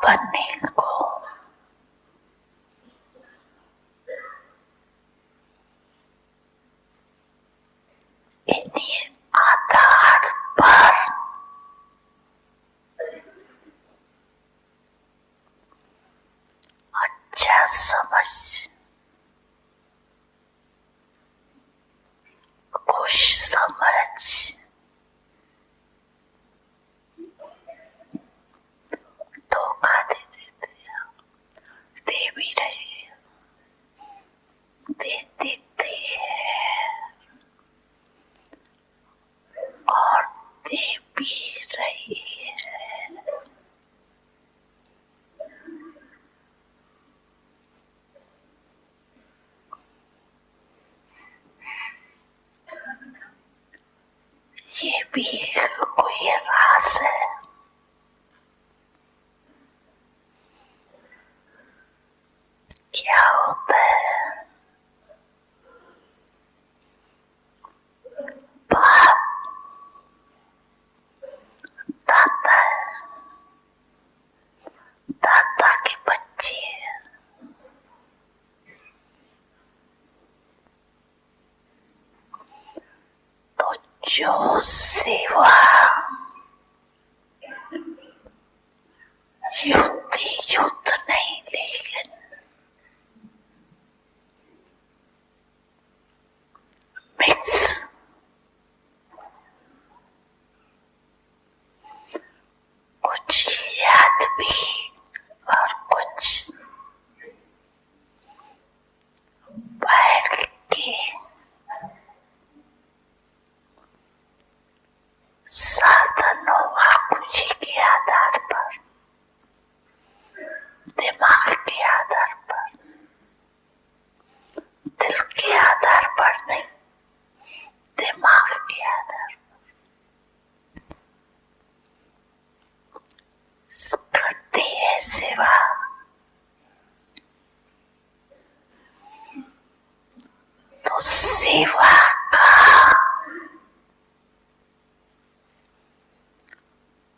बनने को इन्हीं आधार पर अच्छा समझ खुश समझ धोखा दे देते हैं, दे भी रहे हैं, दे देते हैं और दे भी रही है। ये भी कोई राज है। क्या होता है बाप दादा दादा के बच्चे तो जो सेवा युद्ध नहीं लेकिन मिक्स कुछ याद भी और कुछ बैठ के साधनों वाकुजी के आधार पर दिमाग के आधार पर दिल के आधार पर नहीं दिमाग के आधार पर करती है सेवा। तो सेवा का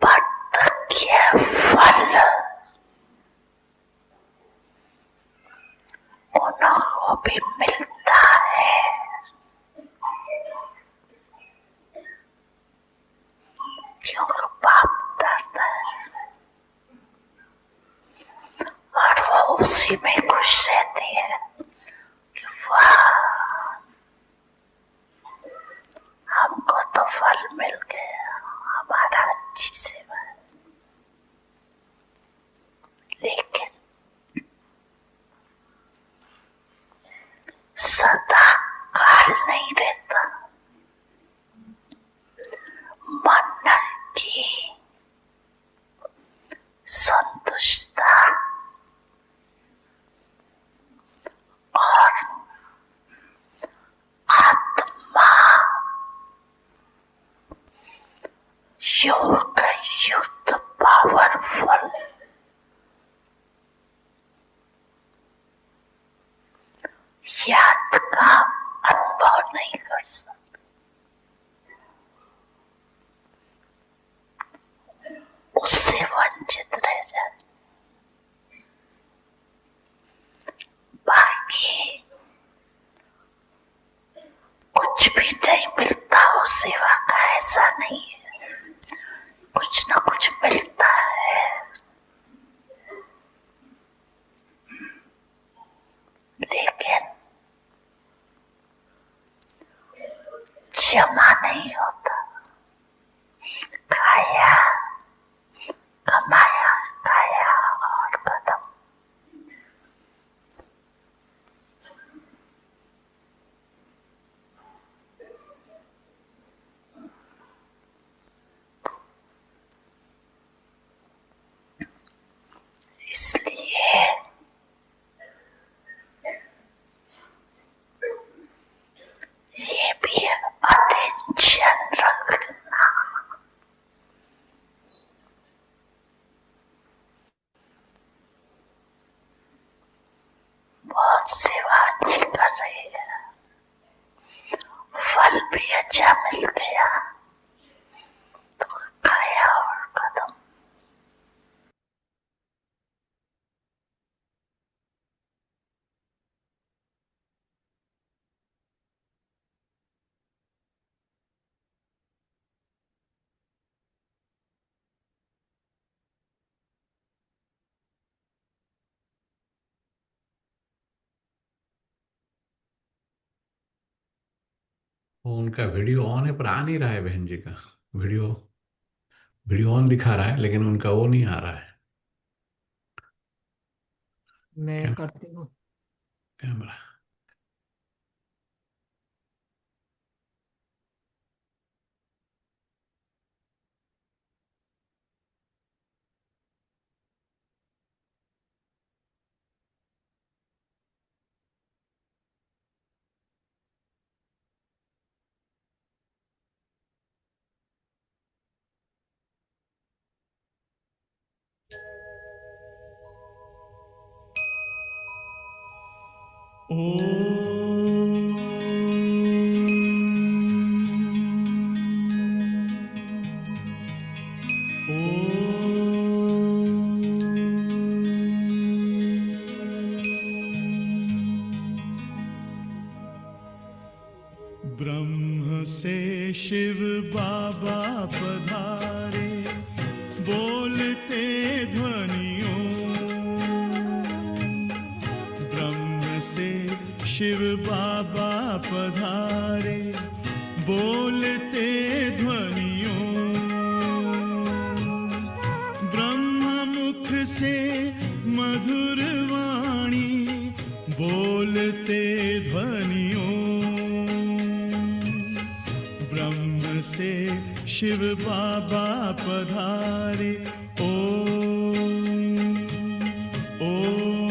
प्रत्यक्ष फल उनको भी मिलता है। क्योंकि बाप दादा है और वो उसी में खुश रहती है कि वाह हमको तो फल मिल गया, हमारा अच्छी सेवा है। लेकिन सदा काल नहीं रहता। मन की संतुष्टता और आत्मा योग युक्त पावरफुल याद का अनुभव नहीं कर सकते। उससे वंचित रह जाते। बाकी कुछ भी नहीं मिलता वो सेवा का ऐसा नहीं है, कुछ ना कुछ मिलता है। लेकिन जमा नहीं होता। खाया कमाया खाया और खत्म। इसलिए ये भी अटेंशन रखना। बहुत सेवा अच्छी कर रही है, फल भी अच्छा मिल गया तो खाया और खत्म। वो उनका वीडियो ऑन है पर आ नहीं रहा है बहन जी का। वीडियो वीडियो ऑन दिखा रहा है लेकिन उनका वो नहीं आ रहा है। मैं कैम करती हूँ। कैमरा। ब्रह्म से शिव बाबा पधारे, बोलते ध्वनियों। ब्रह्म से शिव बाबा पधारे, बोलते ध्वनियों। ब्रह्म मुख से मधुर वाणी, बोलते ध्वनियों। ब्रह्म से शिव बाबा पधारे, ओम ओम।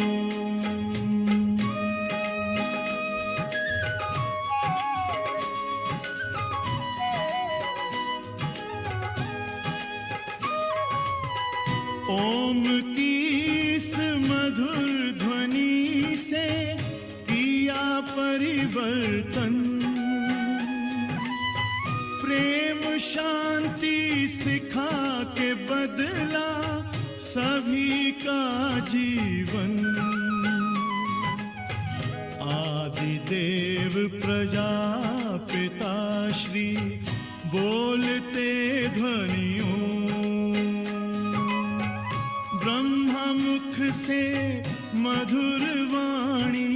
ओम की इस मधुर ध्वनि से किया परिवर्तन। प्रेम शांति सिखा के बदला सभी का जीवन। आदि देव प्रजापिता श्री, बोलते ध्वनियों। ब्रह्मा मुख से मधुर वाणी,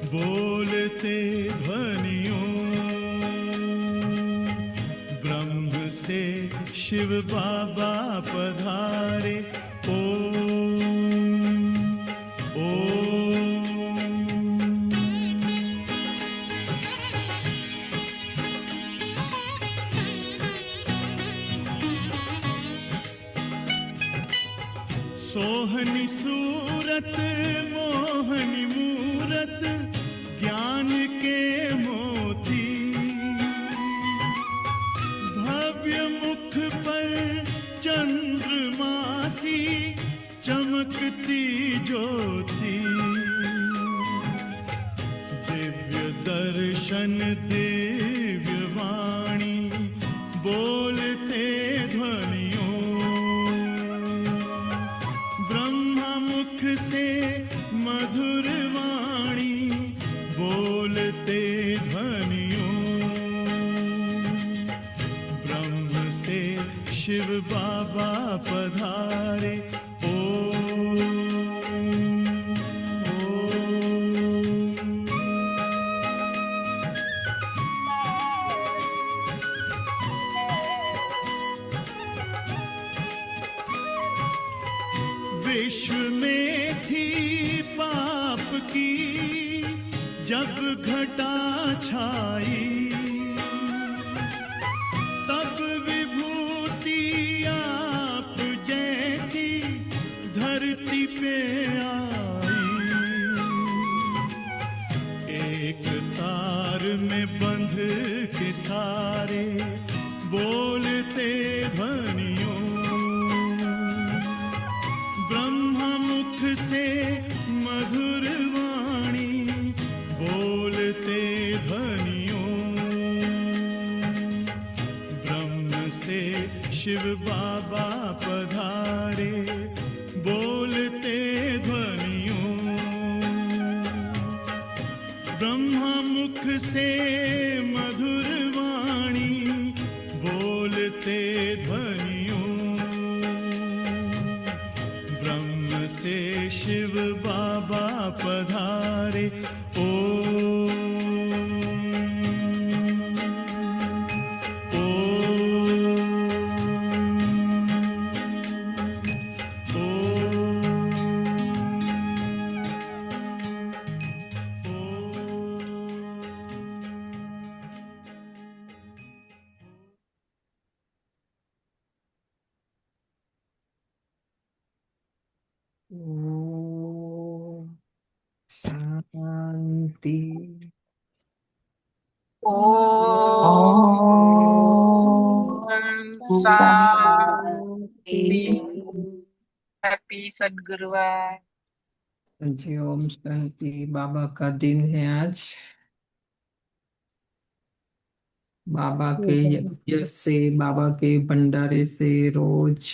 बोलते ध्वनियों। ब्रह्म से शिव बाबा पधारे, ओम ओम। सोहनी सूरत मोहनी मूरत, ज्ञान के मोती। भव्य मुख पर चंद्रमासी, चमकती ज्योति। दिव्य दर्शन दिव्य वाणी, बोलते ध्वनियों। ब्रह्मा मुख से मधुर वाणी, बोलते ध्वनियों। ब्रह्म से शिव बाबा पधारे, ओम ओम। विश्व में थी पाप की जब घटा छाई, तब विभूति आप जैसी धरती पे आई। एक तार में बंध के सारे, बोलते ध्वनियों। ब्रह्मा मुख से मधुर वाणी, बोलते ध्वनियों। ब्रह्म से शिव बाबा पधारे, बोलते ध्वनियों। ब्रह्मा मुख से मधुर वाणी, बोलते ध्वनियों। ब्रह्म से शिव बाबा पधारे, ओम शांति। ओम ओम शांति। शांति। हैप्पी सद्गुरुवार। जी ओम शांति। बाबा का दिन है आज। बाबा के यज्ञ से, बाबा के भंडारे से रोज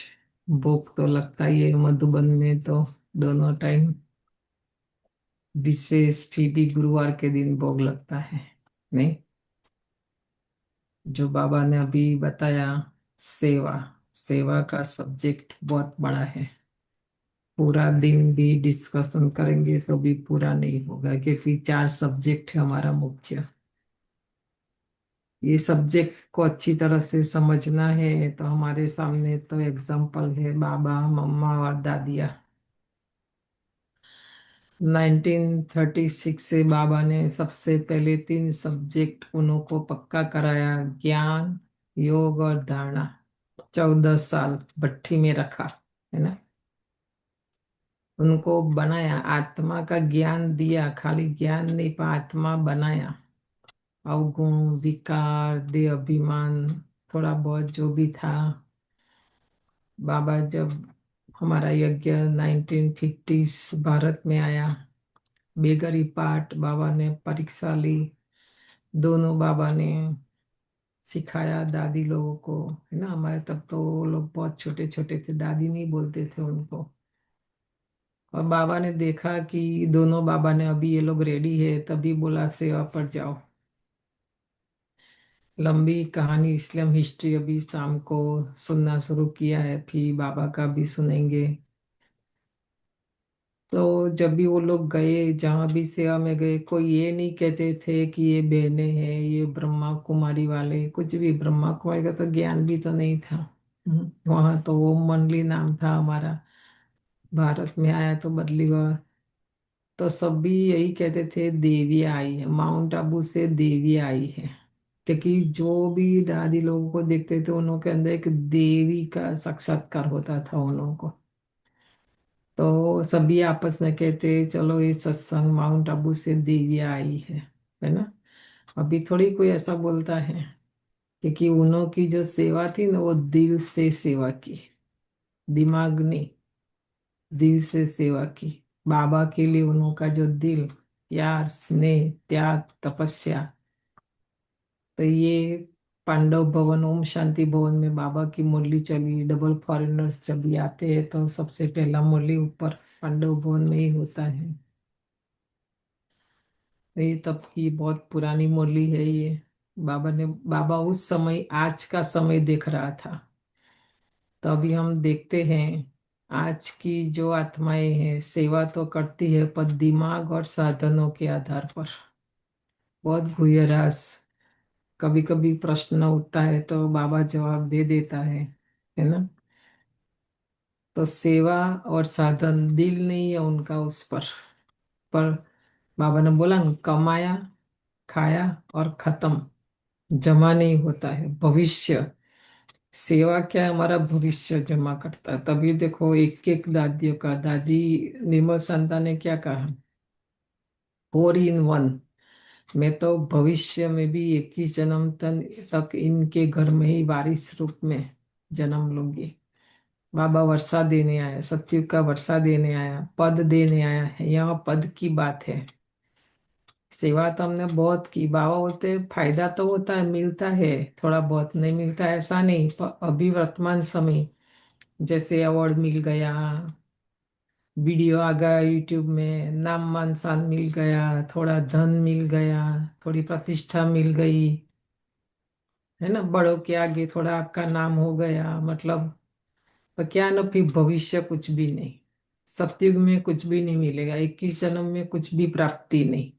भोग तो लगता ही है मधुबन में, तो दोनों टाइम। विशेष फिर भी गुरुवार के दिन भोग लगता है, नहीं? जो बाबा ने अभी बताया, सेवा, सेवा का सब्जेक्ट बहुत बड़ा है। पूरा दिन भी डिस्कशन करेंगे तो भी पूरा नहीं होगा, क्योंकि 4 सब्जेक्ट है हमारा मुख्य। ये सब्जेक्ट को अच्छी तरह से समझना है तो हमारे सामने तो एग्जाम्पल है बाबा, मम्मा और दादिया। 1936 से बाबा ने सबसे पहले 3 सब्जेक्ट उन्हों को पक्का कराया, ज्ञान, योग और धारणा। 14 साल भट्ठी में रखा, है ना? उनको बनाया, आत्मा का ज्ञान दिया, खाली ज्ञान नहीं पर आत्मा बनाया। अवगुण, विकार, देह अभिमान, थोड़ा बहुत जो भी था। बाबा जब हमारा यज्ञ 1950 भारत में आया, बेगरी पाठ बाबा ने परीक्षा ली। दोनों बाबा ने सिखाया दादी लोगों को, है ना? हमारे तब तो वो लोग बहुत छोटे छोटे थे, दादी नहीं बोलते थे उनको। और बाबा ने देखा कि दोनों बाबा ने अभी ये लोग रेडी है, तभी बोला सेवा पर जाओ। लंबी कहानी इस्लाम हिस्ट्री अभी शाम को सुनना शुरू किया है, फिर बाबा का भी सुनेंगे। तो जब भी वो लोग गए, जहाँ भी सेवा में गए, कोई ये नहीं कहते थे कि ये बहनें हैं, ये ब्रह्मा कुमारी वाले, कुछ भी। ब्रह्मा कुमारी का तो ज्ञान भी तो नहीं था। वहाँ तो वो मनली नाम था हमारा। भारत में आया तो बदली हुआ। तो सब भी यही कहते थे देवी आई है, माउंट आबू से देवी आई है। क्योंकि जो भी दादी लोगों को देखते थे उन्हों के अंदर एक देवी का साक्षात्कार होता था उन्हों को। तो सभी आपस में कहते चलो ये सत्संग माउंट आबू से देवी आई है ना? अभी थोड़ी कोई ऐसा बोलता है, क्योंकि उन्हों की जो सेवा थी ना, वो दिल से सेवा की, दिमाग नहीं, दिल से सेवा की। बाबा के लिए उन्हों का जो दिल, प्यार, स्नेह, त्याग, तपस्या। तो ये पांडव भवन, ओम शांति भवन में बाबा की मुरली चली। डबल फॉरेनर्स जब भी आते हैं तो सबसे पहला मुरली ऊपर पांडव भवन में ही होता है। तो ये तब की बहुत पुरानी मुरली है ये। बाबा उस समय आज का समय देख रहा था। तो अभी हम देखते हैं आज की जो आत्माएं हैं, सेवा तो करती है पर दिमाग और साधनों के आधार पर। बहुत गुह्यरास। कभी कभी प्रश्न उठता है तो बाबा जवाब दे देता है ना? तो सेवा और साधन दिल नहीं है उनका उस पर बाबा ने बोला न, कमाया, खाया और खत्म, जमा नहीं होता है भविष्य। सेवा क्या है? हमारा भविष्य जमा करता है। तभी देखो एक एक दादियों का, दादी निर्मल शांता ने क्या कहा, 4 in 1। मैं तो भविष्य में भी एक ही जन्म तक इनके घर में ही वारिस रूप में जन्म लूंगी। बाबा वर्षा देने आया, सत्युग का वर्षा देने आया, पद देने आया है। यहाँ पद की बात है। सेवा तो हमने बहुत की। बाबा बोलते हैं, फायदा तो होता है, मिलता है, थोड़ा बहुत नहीं मिलता है ऐसा नहीं, पर अभी वर्तमान समय जैसे अवार्ड मिल गया, वीडियो आ गया यूट्यूब में, नाम मान शान मिल गया, थोड़ा धन मिल गया, थोड़ी प्रतिष्ठा मिल गई, है ना? बड़ों के आगे थोड़ा आपका नाम हो गया, मतलब पर क्या ना, फिर भविष्य कुछ भी नहीं। सतयुग में कुछ भी नहीं मिलेगा, 21 जन्म में कुछ भी प्राप्ति नहीं,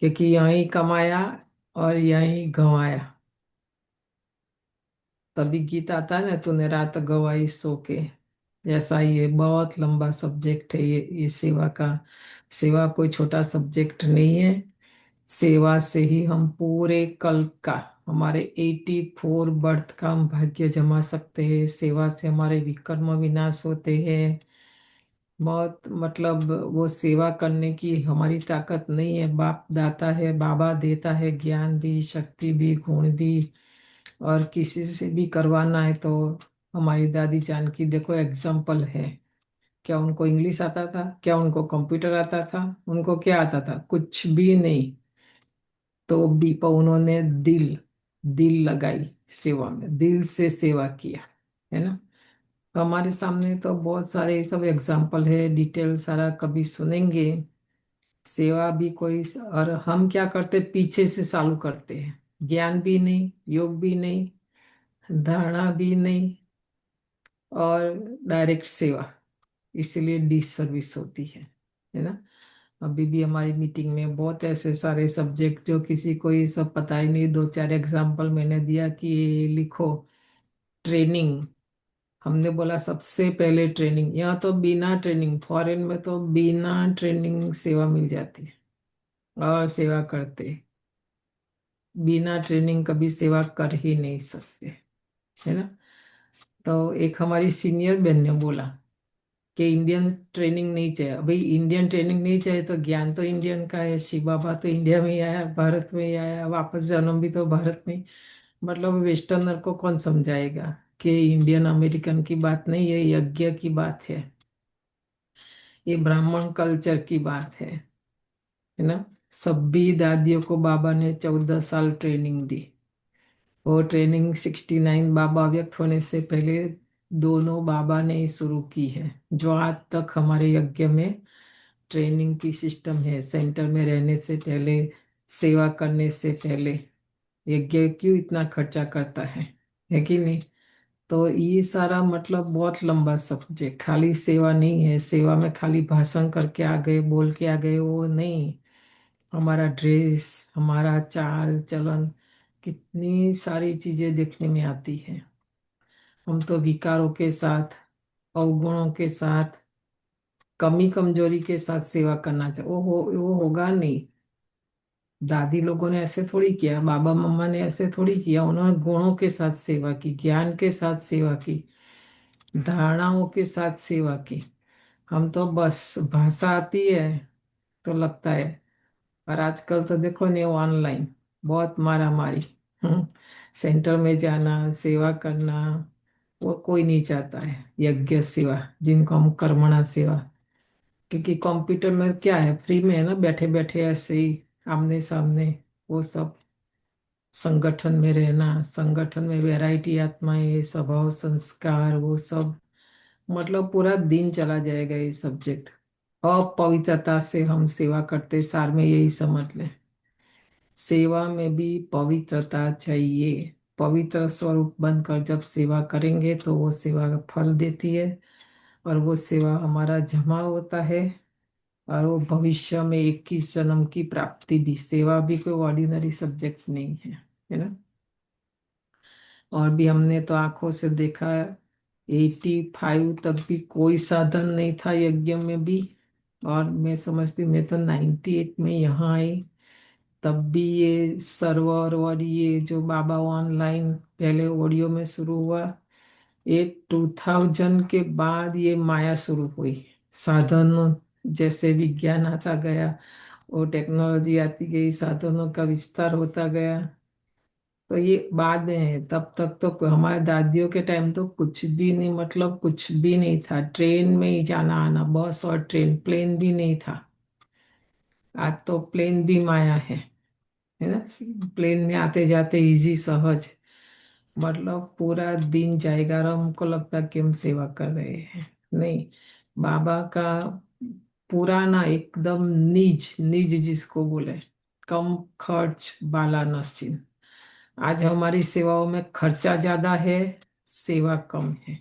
क्योंकि यहीं कमाया और यहीं गंवाया। तभी गीत आता है ना, तूने रात गवाई सो के। जैसा ये बहुत लंबा सब्जेक्ट है ये सेवा का। सेवा कोई छोटा सब्जेक्ट नहीं है। सेवा से ही हम पूरे कल्प का, हमारे 84 बर्थ का हम भाग्य जमा सकते हैं। सेवा से हमारे विकर्म विनाश होते हैं। बहुत मतलब वो सेवा करने की हमारी ताकत नहीं है। बाप दाता है, बाबा देता है ज्ञान भी, शक्ति भी, गुण भी। और किसी से भी करवाना है तो हमारी दादी जान की देखो एग्जाम्पल है। क्या उनको इंग्लिश आता था? क्या उनको कंप्यूटर आता था? उनको क्या आता था? कुछ भी नहीं। तो भी पर उन्होंने दिल दिल लगाई सेवा में, दिल से सेवा किया, है ना। तो हमारे सामने तो बहुत सारे सब एग्जाम्पल है, डिटेल सारा कभी सुनेंगे। सेवा भी कोई, और हम क्या करते, पीछे से चालू करते हैं। ज्ञान भी नहीं, योग भी नहीं, धारणा भी नहीं, और डायरेक्ट सेवा। इसीलिए डिस सर्विस होती है ना। अभी भी हमारी मीटिंग में बहुत ऐसे सारे सब्जेक्ट जो किसी को ये सब पता ही नहीं, दो चार एग्जाम्पल मैंने दिया कि ये लिखो। ट्रेनिंग, हमने बोला सबसे पहले ट्रेनिंग। यहाँ तो बिना ट्रेनिंग, फॉरेन में तो बिना ट्रेनिंग सेवा मिल जाती है और सेवा करते। बिना ट्रेनिंग कभी सेवा कर ही नहीं सकते, है ना। तो एक हमारी सीनियर बहन ने बोला कि इंडियन ट्रेनिंग नहीं चाहिए। भाई इंडियन ट्रेनिंग नहीं चाहिए तो ज्ञान तो इंडियन का है। शिव बाबा तो इंडिया में ही आया, भारत में ही आया, वापस जन्म भी तो भारत में ही। मतलब वेस्टर्नर को कौन समझाएगा कि इंडियन अमेरिकन की बात नहीं है, यज्ञ की बात है, ये ब्राह्मण कल्चर की बात है ना। सभी दादियों को बाबा ने 14 साल ट्रेनिंग दी। वो ट्रेनिंग 69 बाबा व्यक्त होने से पहले दोनों बाबा ने ही शुरू की है। जो आज तक हमारे यज्ञ में ट्रेनिंग की सिस्टम है, सेंटर में रहने से पहले, सेवा करने से पहले। यज्ञ क्यों इतना खर्चा करता है कि नहीं। तो ये सारा मतलब बहुत लंबा सब्जेक्ट, खाली सेवा नहीं है। सेवा में खाली भाषण करके आ गए, बोल के आ गए, वो नहीं। हमारा ड्रेस, हमारा चाल चलन, कितनी सारी चीजें देखने में आती हैं। हम तो विकारों के साथ, अवगुणों के साथ, कमी कमजोरी के साथ सेवा करना चाहिए। वो होगा नहीं। दादी लोगों ने ऐसे थोड़ी किया, बाबा मम्मा ने ऐसे थोड़ी किया। उन्होंने गुणों के साथ सेवा की, ज्ञान के साथ सेवा की, धारणाओं के साथ सेवा की। हम तो बस भाषा आती है तो लगता है। और आजकल तो देखो नहीं, ऑनलाइन बहुत मारा मारी। सेंटर में जाना, सेवा करना, वो कोई नहीं चाहता है। यज्ञ सेवा, जिनको हम कर्मणा सेवा, क्योंकि कंप्यूटर में क्या है, फ्री में है ना, बैठे बैठे ऐसे ही आमने सामने। वो सब संगठन में रहना, संगठन में वैरायटी आत्माएं, स्वभाव, संस्कार, वो सब मतलब पूरा दिन चला जाएगा ये सब्जेक्ट। अपवित्रता से हम सेवा करते, सार में यही समझ लें। सेवा में भी पवित्रता चाहिए। पवित्र स्वरूप बनकर जब सेवा करेंगे तो वो सेवा का फल देती है, और वो सेवा हमारा जमा होता है। और वो भविष्य में 21 जन्म की प्राप्ति भी। सेवा भी कोई ऑर्डिनरी सब्जेक्ट नहीं है ना। और भी हमने तो आंखों से देखा, 85 तक भी कोई साधन नहीं था यज्ञ में भी। और मैं समझती हूँ, मैं तो 98 में यहाँ आई, तब भी ये सर्वर और ये जो बाबा ऑनलाइन पहले ऑडियो में शुरू हुआ। ये 2000 के बाद ये माया शुरू हुई। साधन जैसे विज्ञान आता गया, और टेक्नोलॉजी आती गई, साधनों का विस्तार होता गया। तो ये बाद में है। तब तक तो हमारे दादियों के टाइम तो कुछ भी नहीं, मतलब कुछ भी नहीं था। ट्रेन में ही जाना आना, बस और ट्रेन, प्लेन भी नहीं था। आज तो प्लेन भी माया है ना। प्लेन में आते जाते इजी सहज, मतलब पूरा दिन जाएगा और हमको लगता कि हम सेवा कर रहे हैं। नहीं, बाबा का पुराना एकदम निज निज जिसको बोले, कम खर्च बाला नसीन। आज हमारी सेवाओं में खर्चा ज्यादा है, सेवा कम है।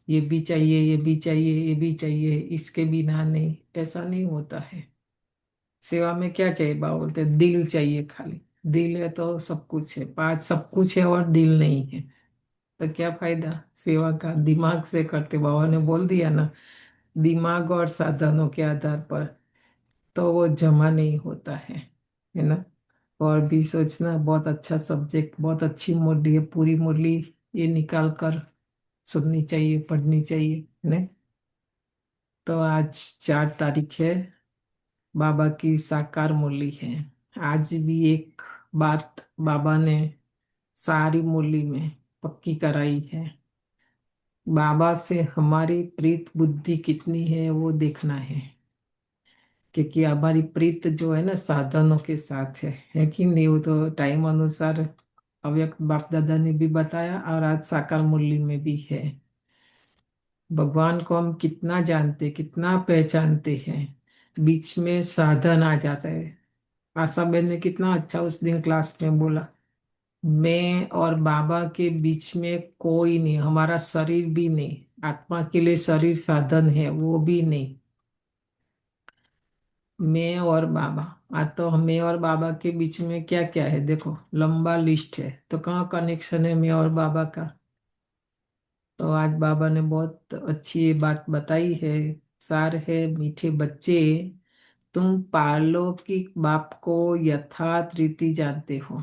ये भी चाहिए, ये भी चाहिए, ये भी चाहिए, इसके बिना नहीं, ऐसा नहीं होता है। सेवा में क्या चाहिए? बाबा बोलते हैं, दिल चाहिए खाली। दिल है तो सब कुछ है। पाँच सब कुछ है और दिल नहीं है तो क्या फायदा सेवा का? दिमाग से करते, बाबा ने बोल दिया ना, दिमाग और साधनों के आधार पर तो वो जमा नहीं होता है ना। और भी सोचना, बहुत अच्छा सब्जेक्ट, बहुत अच्छी मुरली है, पूरी मुरली ये निकाल कर सुननी चाहिए, पढ़नी चाहिए, है ना। तो आज 4 तारीख है, बाबा की साकार मुरली है। आज भी एक बात बाबा ने सारी मुरली में पक्की कराई है। बाबा से हमारी प्रीत बुद्धि कितनी है वो देखना है, क्योंकि हमारी प्रीत जो है ना साधनों के साथ है कि नहीं? वो तो टाइम अनुसार अव्यक्त बाप दादा ने भी बताया और आज साकार मुरली में भी है। भगवान को हम कितना जानते, कितना पहचानते हैं, बीच में साधन आ जाता है। आशा बहन ने कितना अच्छा उस दिन क्लास में बोला, मैं और बाबा के बीच में कोई नहीं, हमारा शरीर भी नहीं, आत्मा के लिए शरीर साधन है वो भी नहीं, मैं और बाबा। आज तो मैं और बाबा के बीच में क्या क्या है देखो, लंबा लिस्ट है। तो कहाँ कनेक्शन है मैं और बाबा का? तो आज बाबा ने बहुत अच्छी बात बताई है। सार है, मीठे बच्चे, तुम पारलौकिक बाप को यथार्थ रीति जानते हो,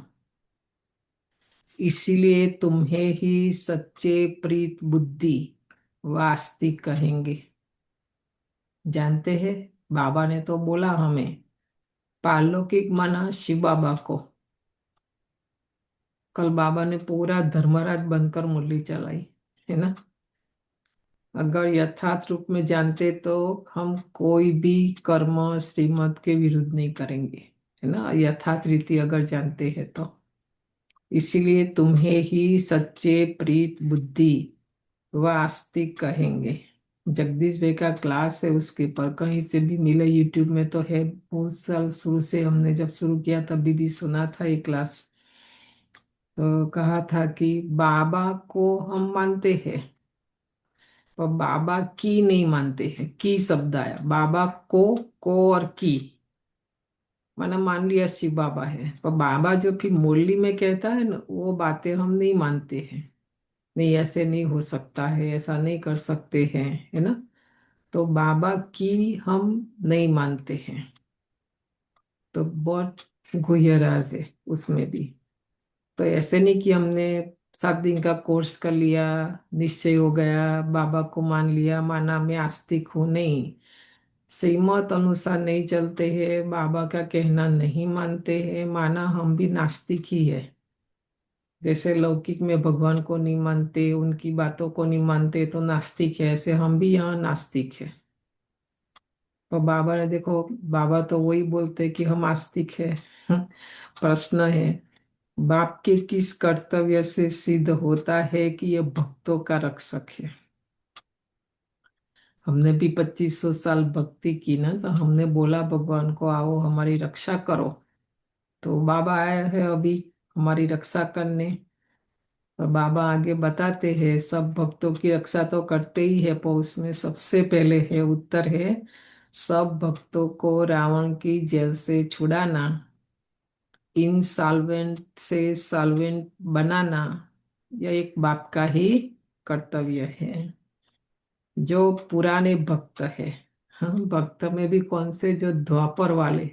इसीलिए तुम्हें ही सच्चे प्रीत बुद्धि वास्तिक कहेंगे। जानते हैं, बाबा ने तो बोला हमें पारलौकिक माना शिव बाबा को। कल बाबा ने पूरा धर्मराज बनकर मुरली चलाई है ना। अगर यथार्थ रूप में जानते तो हम कोई भी कर्म श्रीमत के विरुद्ध नहीं करेंगे, है ना, यथार्थ रीति अगर जानते हैं तो। इसीलिए तुम्हें ही सच्चे प्रीत बुद्धि व आस्तिक कहेंगे। जगदीश भाई का क्लास है, उसके पर कहीं से भी मिले, यूट्यूब में तो है। बहुत साल शुरू से हमने जब शुरू किया तभी भी सुना था ये क्लास। तो कहा था कि बाबा को हम मानते हैं पर बाबा की नहीं मानते हैं। की शब्द आया, बाबा को और की माना मान लिया शिव बाबा है, पर बाबा जो फिर मुरली में कहता है ना वो बातें हम नहीं मानते हैं। नहीं, ऐसे नहीं हो सकता है, ऐसा नहीं कर सकते हैं, है ना। तो बाबा की हम नहीं मानते हैं। तो बहुत गुह्य राज है उसमें भी। तो ऐसे नहीं कि हमने 7 दिन का कोर्स कर लिया, निश्चय हो गया, बाबा को मान लिया, माना मैं आस्तिक हूँ, नहीं। श्रीमत अनुसार नहीं चलते हैं, बाबा का कहना नहीं मानते हैं, माना हम भी नास्तिक ही है। जैसे लौकिक में भगवान को नहीं मानते, उनकी बातों को नहीं मानते तो नास्तिक है, ऐसे हम भी यहाँ नास्तिक है। और बाबा ने देखो, बाबा तो वही बोलते कि हम आस्तिक है। प्रश्न है, बाप के किस कर्तव्य से सिद्ध होता है कि यह भक्तों का रक्षक है? हमने भी 2500 साल भक्ति की ना, तो हमने बोला भगवान को आओ हमारी रक्षा करो। तो बाबा आए हैं अभी हमारी रक्षा करने। और बाबा आगे बताते हैं सब भक्तों की रक्षा तो करते ही है, पर उसमें सबसे पहले है उत्तर है सब भक्तों को रावण की जेल से छुड़ाना, इंसॉल्वेंट से सॉल्वेंट बनाना, यह एक बाप का ही कर्तव्य है। जो पुराने भक्त है, हाँ, भक्त में भी कौन से? जो द्वापर वाले,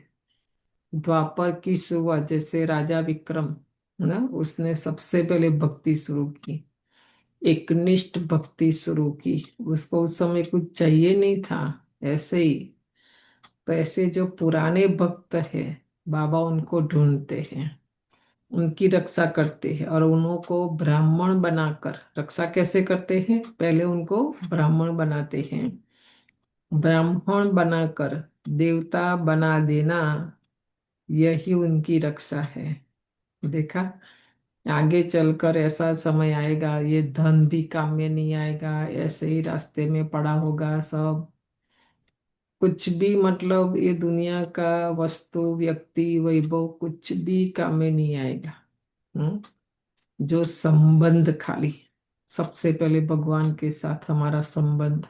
द्वापर की शुरुआत जैसे राजा विक्रम, है ना, उसने सबसे पहले भक्ति शुरू की, एकनिष्ठ भक्ति शुरू की। उसको उस समय कुछ चाहिए नहीं था, ऐसे ही। तो ऐसे जो पुराने भक्त है, बाबा उनको ढूंढते हैं, उनकी रक्षा करते हैं और उनको ब्राह्मण बनाकर रक्षा कैसे करते हैं? पहले उनको ब्राह्मण बनाते हैं, ब्राह्मण बनाकर देवता बना देना, यही उनकी रक्षा है। देखा, आगे चलकर ऐसा समय आएगा ये धन भी काम में नहीं आएगा, ऐसे ही रास्ते में पड़ा होगा सब कुछ भी। मतलब ये दुनिया का वस्तु व्यक्ति वैभव कुछ भी काम में नहीं आएगा। हम्म जो संबंध खाली, सबसे पहले भगवान के साथ हमारा संबंध,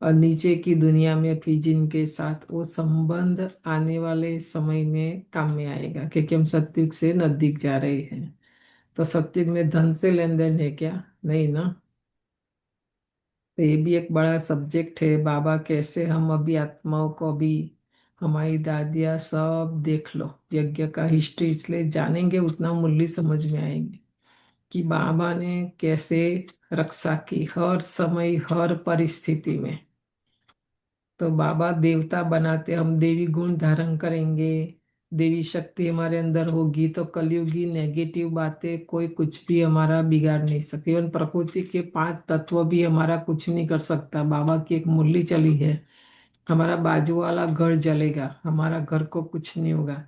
और नीचे की दुनिया में भी जिनके साथ, वो संबंध आने वाले समय में काम में आएगा, क्योंकि हम सत्युग से नजदीक जा रहे हैं। तो सत्युग में धन से लेन देन है क्या? नहीं ना। तो ये भी एक बड़ा सब्जेक्ट है। बाबा कैसे, हम अभी आत्माओं को, अभी हमारी दादियाँ सब देख लो, यज्ञ का हिस्ट्री इसलिए जानेंगे उतना मूल्य समझ में आएंगे कि बाबा ने कैसे रक्षा की हर समय हर परिस्थिति में। तो बाबा देवता बनाते, हम देवी गुण धारण करेंगे, देवी शक्ति हमारे अंदर होगी, तो कलयुगी नेगेटिव बातें कोई कुछ भी हमारा बिगाड़ नहीं सकती। इवन प्रकृति के 5 तत्व भी हमारा कुछ नहीं कर सकता। बाबा की एक मुरली चली है, हमारा बाजू वाला घर जलेगा, हमारा घर को कुछ नहीं होगा।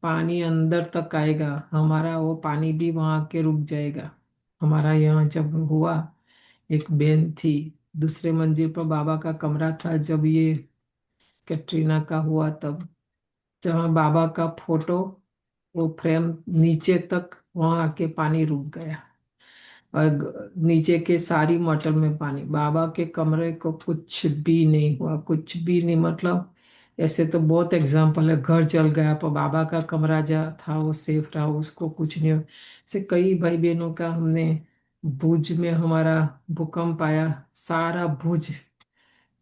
पानी अंदर तक आएगा, हमारा वो पानी भी वहां के रुक जाएगा। हमारा यहाँ जब हुआ, एक बहन थी, दूसरे मंजिल पर बाबा का कमरा था, जब ये कैटरीना का हुआ, तब जहाँ बाबा का फोटो, वो फ्रेम नीचे तक वहां आके पानी रुक गया, और नीचे के सारी मटल में पानी। बाबा के कमरे को कुछ भी नहीं हुआ, कुछ भी नहीं। मतलब ऐसे तो बहुत एग्जाम्पल है, घर जल गया पर बाबा का कमरा जहाँ था वो सेफ रहा, उसको कुछ नहीं हुआ। ऐसे कई भाई बहनों का हमने, भुज में हमारा भूकंप आया, सारा भुज,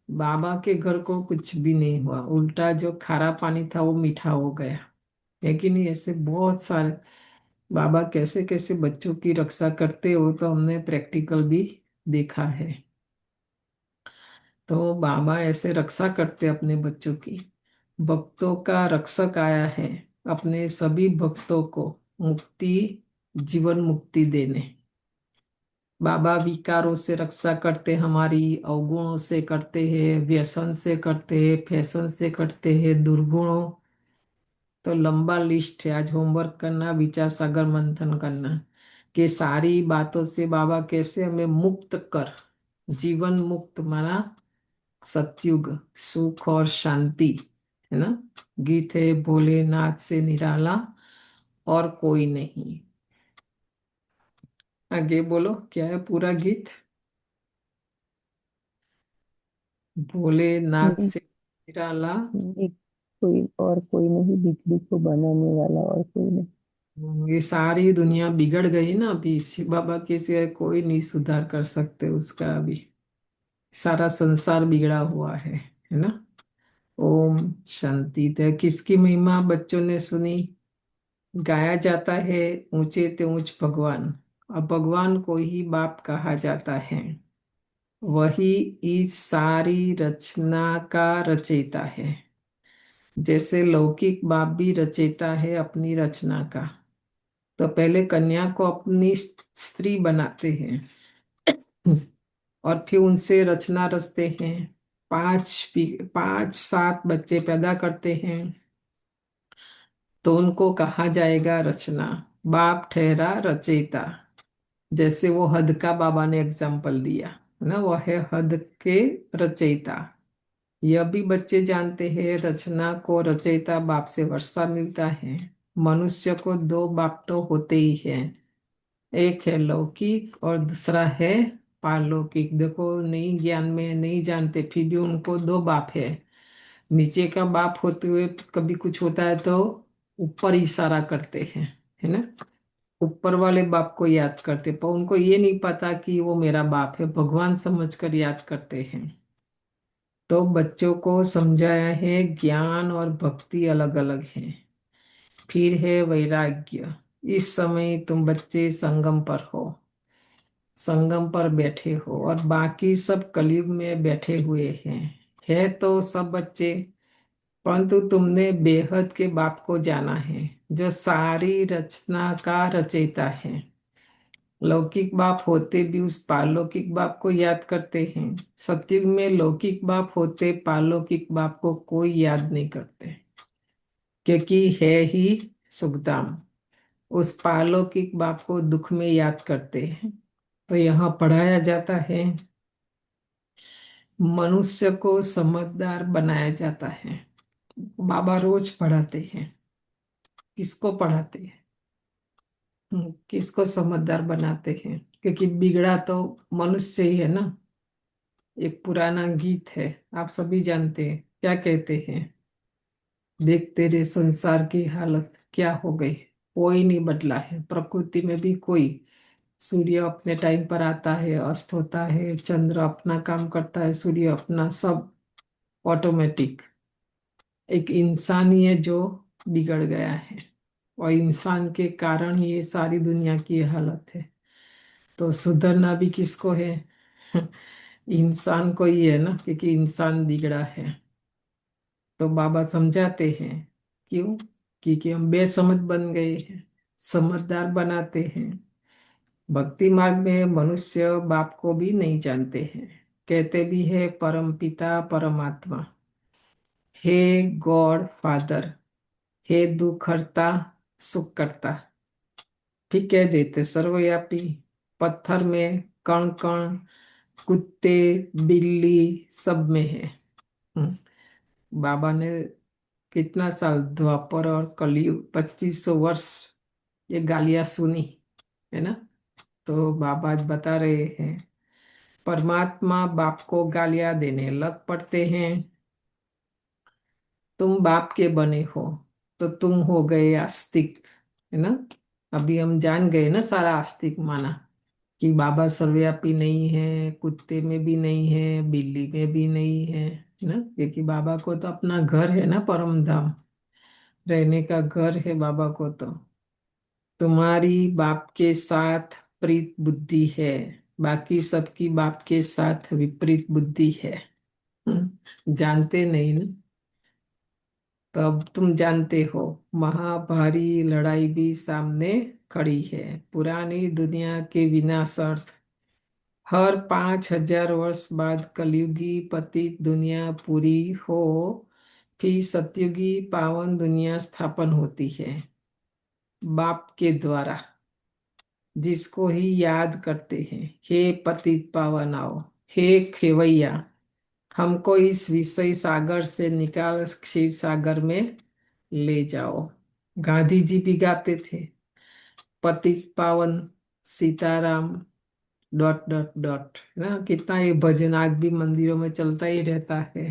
बाबा के घर को कुछ भी नहीं हुआ, उल्टा जो खारा पानी था वो मीठा हो गया। है कि नहीं? ऐसे बहुत सारे बाबा कैसे कैसे बच्चों की रक्षा करते हो, तो हमने प्रैक्टिकल भी देखा है। तो बाबा ऐसे रक्षा करते अपने बच्चों की। भक्तों का रक्षक आया है, अपने सभी भक्तों को मुक्ति, जीवन मुक्ति देने। बाबा विकारों से रक्षा करते, हमारी अवगुणों से करते हैं, व्यसन से करते हैं, फैशन से करते हैं, दुर्गुणों। तो लंबा लिस्ट है, आज होमवर्क करना, विचार सागर मंथन करना कि सारी बातों से बाबा कैसे हमें मुक्त कर, जीवन मुक्त माना सतयुग, सुख और शांति, है ना। गीत है, भोलेनाथ से निराला और कोई नहीं। आगे बोलो, क्या है पूरा गीत? भोलेनाथ नहीं, से निराला। एक कोई और कोई नहीं, बिजली को बनाने वाला और कोई नहीं। ये सारी दुनिया बिगड़ गई ना, अभी शिव बाबा के सिवाय कोई नहीं सुधार कर सकते उसका। अभी सारा संसार बिगड़ा हुआ है ना। ओम शांति। तो किसकी महिमा बच्चों ने सुनी? गाया जाता है, ऊंचे ते ऊंच भगवान। अब भगवान को ही बाप कहा जाता है, वही इस सारी रचना का रचयिता है। जैसे लौकिक बाप भी रचयिता है अपनी रचना का, तो पहले कन्या को अपनी स्त्री बनाते हैं, और फिर उनसे रचना रचते हैं। 5 7 बच्चे पैदा करते हैं, तो उनको कहा जाएगा रचना। बाप ठहरा रचयिता। जैसे वो हद का बाबा ने एग्जाम्पल दिया ना, वो है हद के रचयिता। यह भी बच्चे जानते हैं, रचना को रचयिता बाप से वर्षा मिलता है। मनुष्य को 2 बाप तो होते ही हैं, एक है लौकिक और दूसरा है पारलौकिक। देखो, नहीं ज्ञान में नहीं जानते, फिर भी उनको 2 बाप है। नीचे का बाप होते हुए कभी कुछ होता है तो ऊपर इशारा करते हैं, है ना। ऊपर वाले बाप को याद करते, पर उनको ये नहीं पता कि वो मेरा बाप है, भगवान समझकर याद करते हैं। तो बच्चों को समझाया है, ज्ञान और भक्ति अलग अलग है। फिर है वैराग्य। इस समय तुम बच्चे संगम पर हो, संगम पर बैठे हो, और बाकी सब कलयुग में बैठे हुए हैं। है तो सब बच्चे, परंतु तुमने बेहद के बाप को जाना है, जो सारी रचना का रचयिता है। लौकिक बाप होते भी उस पारलौकिक बाप को याद करते हैं। सतयुग में लौकिक बाप होते, पारलौकिक बाप को कोई याद नहीं करते, क्योंकि है ही सुखधाम। उस पारलौकिक बाप को दुख में याद करते हैं। तो यहाँ पढ़ाया जाता है, मनुष्य को समझदार बनाया जाता है। बाबा रोज पढ़ाते हैं। किसको पढ़ाते हैं? किसको समझदार बनाते हैं? क्योंकि बिगड़ा तो मनुष्य ही है ना। एक पुराना गीत है, आप सभी जानते हैं, क्या कहते हैं? देखते रे संसार की हालत क्या हो गई, कोई नहीं बदला है प्रकृति में भी कोई। सूर्य अपने टाइम पर आता है, अस्त होता है, चंद्र अपना काम करता है, सूर्य अपना, सब ऑटोमेटिक। एक इंसान ही है जो बिगड़ गया है, और इंसान के कारण ही ये सारी दुनिया की हालत है। तो सुधरना भी किसको है? इंसान को ही है ना, क्योंकि इंसान बिगड़ा है। तो बाबा समझाते हैं क्यों, क्योंकि हम बेसमझ बन गए हैं, समझदार बनाते हैं। भक्ति मार्ग में मनुष्य बाप को भी नहीं जानते हैं, कहते भी है परम पिता परमात्मा, हे गॉड फादर, हे दुख हरता सुख करता। फिर कह देते सर्वव्यापी, पत्थर में कण कण, कुत्ते बिल्ली सब में है। बाबा ने कितना साल, द्वापर और कलयुग 2500 वर्ष ये गालियां सुनी है ना। तो बाबा आज बता रहे हैं, परमात्मा बाप को गालियां देने लग पड़ते हैं। तुम बाप के बने हो तो तुम हो गए आस्तिक, है ना। अभी हम जान गए ना, सारा आस्तिक माना कि बाबा सर्वव्यापी नहीं है, कुत्ते में भी नहीं है, बिल्ली में भी नहीं है ना। क्योंकि बाबा को तो अपना घर है ना, परम धाम रहने का घर है बाबा को। तो तुम्हारी बाप के साथ प्रीत बुद्धि है, बाकी सबकी बाप के साथ विपरीत बुद्धि है। जानते नहीं ना। तो अब तुम जानते हो, महाभारी लड़ाई भी सामने खड़ी है, पुरानी दुनिया के विनाशार्थ। हर 5000 वर्ष बाद कलयुगी पतित दुनिया पूरी हो, फिर सतयुगी पावन दुनिया स्थापन होती है बाप के द्वारा, जिसको ही याद करते हैं। हे पतित पावन आओ, हे खेवैया, हमको इस विषय सागर से निकाल क्षीर सागर में ले जाओ। गांधी जी भी गाते थे, पतित पावन सीताराम डॉट डॉट डॉट, ना। कितना ये भजन आज भी मंदिरों में चलता ही रहता है।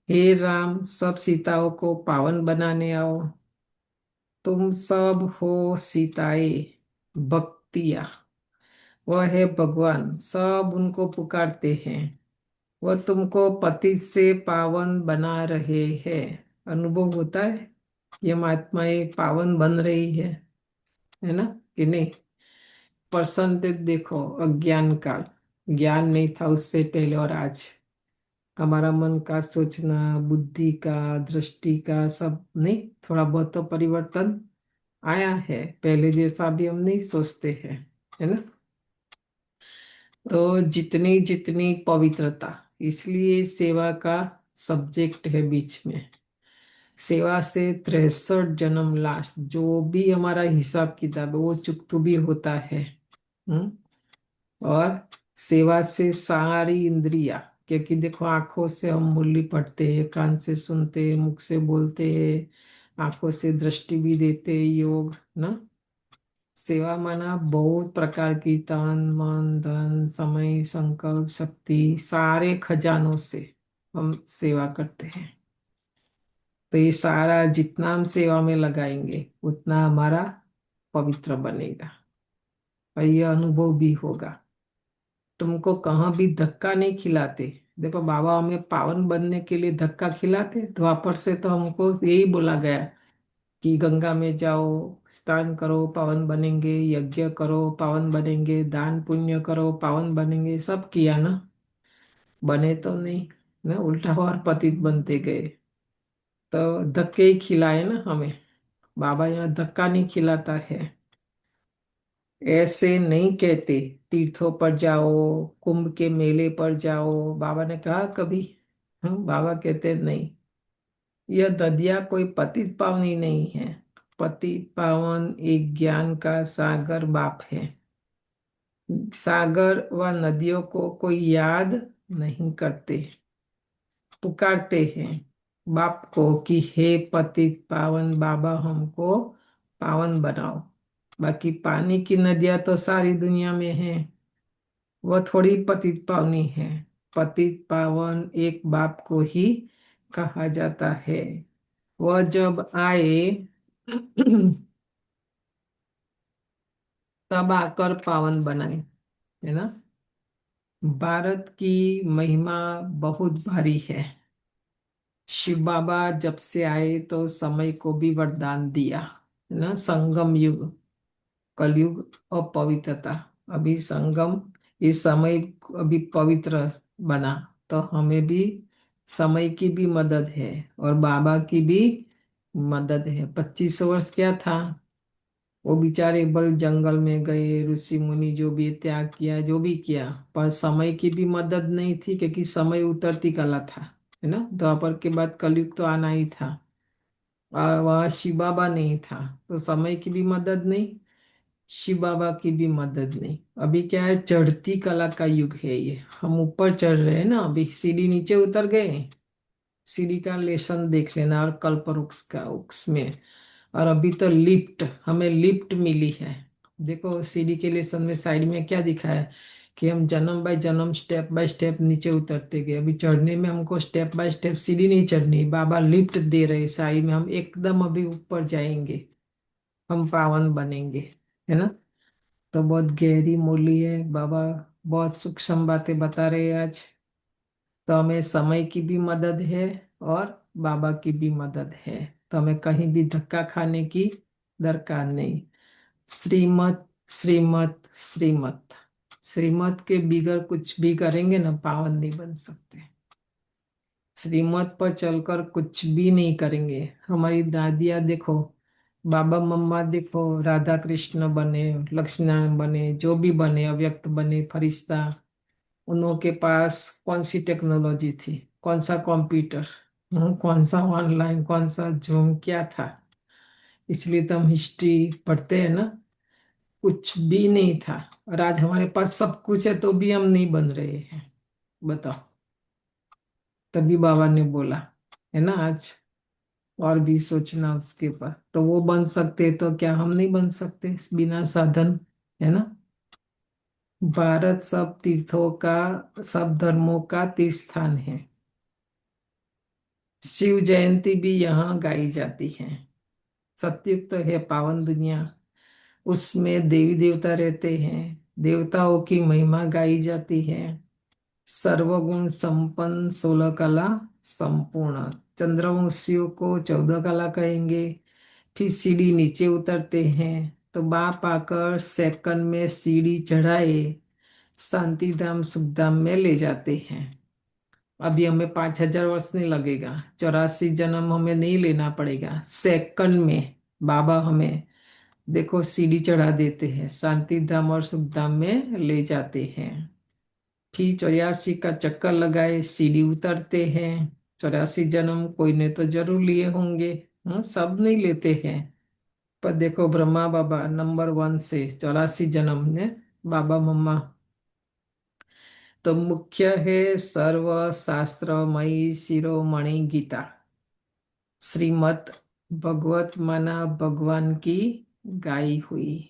हे राम, सब सीताओं को पावन बनाने आओ। तुम सब हो सीताए भक्तिया, वह है भगवान, सब उनको पुकारते हैं। वह तुमको पतित से पावन बना रहे हैं। अनुभव होता है, ये महात्माएं पावन बन रही है ना कि नहीं। परसेंटेज देखो, अज्ञान काल, ज्ञान नहीं था उससे पहले और आज। हमारा मन का सोचना, बुद्धि का, दृष्टि का सब नहीं, थोड़ा बहुत तो परिवर्तन आया है। पहले जैसा भी हम नहीं सोचते हैं, है ना। तो जितनी जितनी पवित्रता, इसलिए सेवा का सब्जेक्ट है बीच में। सेवा से 63 जन्म लाश, जो भी हमारा हिसाब किताब है वो चुकतू भी होता है। हम्म। और सेवा से सारी इंद्रिया, क्योंकि देखो आंखों से हम मूल्य पढ़ते हैं, कान से सुनते हैं, मुख से बोलते हैं, आंखों से दृष्टि भी देते हैं, योग ना। सेवा माना बहुत प्रकार की, तन मन धन समय संकल्प शक्ति, सारे खजानों से हम सेवा करते हैं। तो ये सारा जितना हम सेवा में लगाएंगे उतना हमारा पवित्र बनेगा, और ये अनुभव भी होगा। तुमको कहाँ भी धक्का नहीं खिलाते। देखो बाबा हमें पावन बनने के लिए धक्का खिलाते, द्वापर से तो हमको यही बोला गया कि गंगा में जाओ, स्नान करो पावन बनेंगे, यज्ञ करो पावन बनेंगे, दान पुण्य करो पावन बनेंगे। सब किया ना, बने तो नहीं ना, उल्टा और पतित बनते गए। तो धक्के ही खिलाए ना हमें। बाबा यहाँ धक्का नहीं खिलाता है। ऐसे नहीं कहते तीर्थों पर जाओ, कुंभ के मेले पर जाओ, बाबा ने कहा कभी। बाबा कहते नहीं, यह ददिया कोई पतित पावनी नहीं है। पतित पावन एक ज्ञान का सागर बाप है। सागर व नदियों को कोई याद नहीं करते, पुकारते हैं बाप को कि हे पतित पावन बाबा, हमको पावन बनाओ। बाकी पानी की नदियां तो सारी दुनिया में हैं, वह थोड़ी पतित पावनी है। पतित पावन एक बाप को ही कहा जाता है। वह जब आए तब आकर पावन बनाए, है ना। भारत की महिमा बहुत भारी है। शिव बाबा जब से आए तो समय को भी वरदान दिया, है ना। संगम युग, कलयुग और पवित्रता। अभी संगम ये समय अभी पवित्र बना, तो हमें भी समय की भी मदद है और बाबा की भी मदद है। 25 वर्ष क्या था, वो बेचारे बल जंगल में गए, ऋषि मुनि जो भी त्याग किया, जो भी किया, पर समय की भी मदद नहीं थी, क्योंकि समय उतरती कला था, है ना। द्वापर के बाद कलयुग तो आना ही था, और वहाँ शिव बाबा नहीं था, तो समय की भी मदद नहीं, शिव बाबा की भी मदद नहीं। अभी क्या है, चढ़ती कला का युग है ये, हम ऊपर चढ़ रहे हैं ना, अभी सीढ़ी नीचे उतर गए। सीढ़ी का लेसन देख लेना, और कल्प वृक्ष का वृक्ष में, और अभी तो लिफ्ट, हमें लिफ्ट मिली है। देखो सीढ़ी के लेसन में साइड में क्या दिखा है, कि हम जन्म बाय जन्म स्टेप बाय स्टेप नीचे उतरते गए। अभी चढ़ने में हमको स्टेप बाय स्टेप सीढ़ी नहीं चढ़नी, बाबा लिफ्ट दे रहे साइड में, हम एकदम अभी ऊपर जाएंगे, हम पावन बनेंगे, है ना। तो बहुत गहरी मूल्य है, बाबा बहुत सूक्ष्म बातें बता रहे हैं आज। तो हमें समय की भी मदद है और बाबा की भी मदद है, तो हमें कहीं भी धक्का खाने की दरकार नहीं। श्रीमत श्रीमत श्रीमत, श्रीमत के बिगर कुछ भी करेंगे ना, पावन नहीं बन सकते। श्रीमत पर चलकर कुछ भी नहीं करेंगे। हमारी दादियाँ देखो, बाबा मम्मा देखो, राधा कृष्ण बने, लक्ष्मी नारायण बने, जो भी बने, अव्यक्त बने, फरिश्ता, उन के पास कौन सी टेक्नोलॉजी थी, कौन सा कंप्यूटर, कौन सा ऑनलाइन, कौन सा जूम, क्या था। इसलिए तो हम हिस्ट्री पढ़ते हैं ना, कुछ भी नहीं था। और आज हमारे पास सब कुछ है, तो भी हम नहीं बन रहे हैं, बताओ। तभी बाबा ने बोला, है ना, आज और भी सोचना उसके ऊपर। तो वो बन सकते, तो क्या हम नहीं बन सकते बिना साधन, है ना। भारत सब तीर्थों का, सब धर्मों का तीर्थ स्थान है। शिव जयंती भी यहाँ गाई जाती है। सत्युग तो है पावन दुनिया, उसमें देवी देवता रहते हैं, देवताओं की महिमा गाई जाती है। सर्वगुण संपन्न 16 कला संपूर्ण, चंद्रवंशियों को 14 कला कहेंगे। फिर सीढ़ी नीचे उतरते हैं, तो बाप आकर सेकंड में सीढ़ी चढ़ाए शांति धाम सुखधाम में ले जाते हैं। अभी हमें 5,000 वर्ष नहीं लगेगा, 84 जन्म हमें नहीं लेना पड़ेगा, सेकंड में बाबा हमें देखो सीढ़ी चढ़ा देते हैं, शांति धाम और सुख धाम में ले जाते हैं। फिर 84 का चक्कर लगाए सीढ़ी उतरते हैं। 84 जन्म कोई ने तो जरूर लिए होंगे, सब नहीं लेते हैं। पर देखो ब्रह्मा बाबा नंबर 1 से 84 जन्म ने, बाबा मम्मा। तो मुख्य है सर्व शास्त्रमयी शिरोमणि गीता, श्रीमत भगवत माना भगवान की गाई हुई।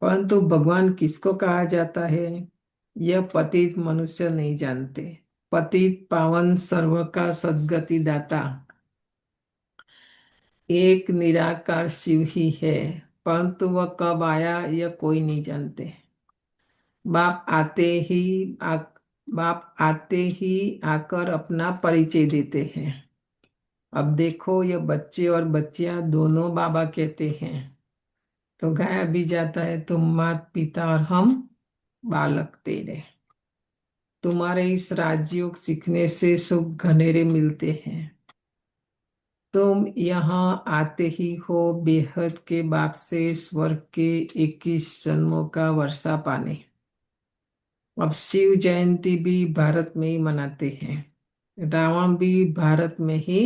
परंतु भगवान किसको कहा जाता है, यह पतित मनुष्य नहीं जानते। पतित पावन सर्व का सद्गति दाता एक निराकार शिव ही है, परंतु वह कब आया यह कोई नहीं जानते। बाप आते ही आ, बाप आते ही आकर अपना परिचय देते हैं। अब देखो ये बच्चे और बच्चियां दोनों बाबा कहते हैं, तो गाया भी जाता है, तुम माता पिता और हम बालक तेरे। तुम्हारे इस राजयोग सीखने से सुख घनेरे मिलते हैं। तुम यहाँ आते ही हो बेहद के बाप से स्वर्ग के 21 जन्मों का वर्षा पाने। अब शिव जयंती भी भारत में ही मनाते हैं, रावण भी भारत में ही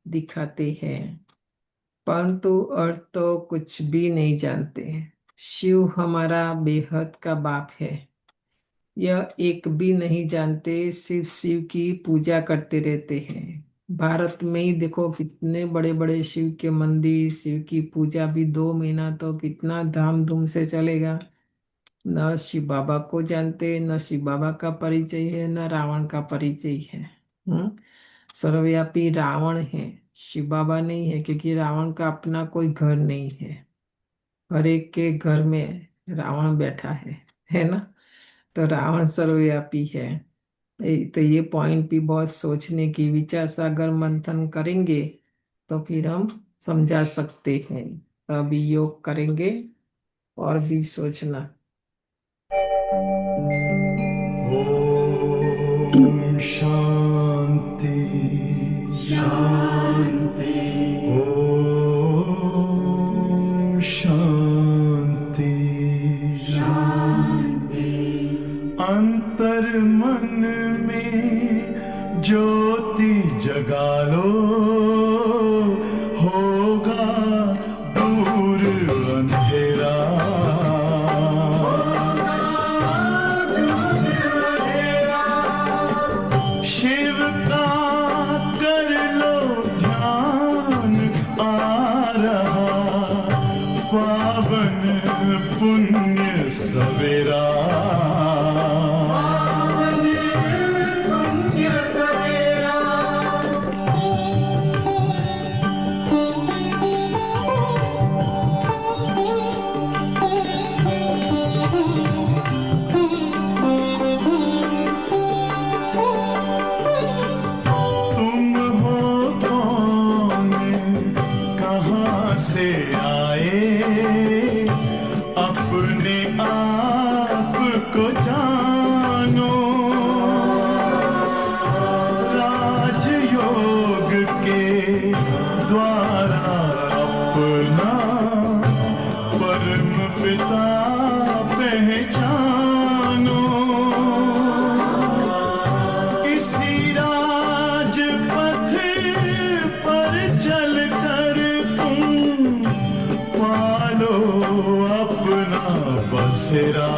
दिखाते हैं, परंतु अर्थ तो कुछ भी नहीं जानते। शिव हमारा बेहद का बाप है, यह एक भी नहीं जानते, सिर्फ शिव की पूजा करते रहते हैं। भारत में ही देखो कितने बड़े बड़े शिव के मंदिर, शिव की पूजा भी 2 महीना तो कितना धाम धूम से चलेगा। न शिव बाबा को जानते, न शिव बाबा का परिचय है, न रावण का परिचय है। सर्वव्यापी रावण है, शिव बाबा नहीं है, क्योंकि रावण का अपना कोई घर नहीं है। हर एक के घर में रावण बैठा है ना। तो रावण सर्वव्यापी है। तो ये पॉइंट भी बहुत सोचने की, विचार सागर मंथन करेंगे तो फिर हम समझा सकते हैं। तो अभी योग करेंगे और भी सोचना। शांति शांति ओम शांति शांति अंतर मन में ज्योति जगा लो होगा दूर अंधेरा शिव का कर लो ध्यान आ रहा पावन पुण्य सवेरा तुम हो कौन कहाँ से आए अपने आप को जानो राजयोग के द्वारा अपना परम पिता पहचानो इसी राजपथ पर चलकर तुम पालो अपना बसेरा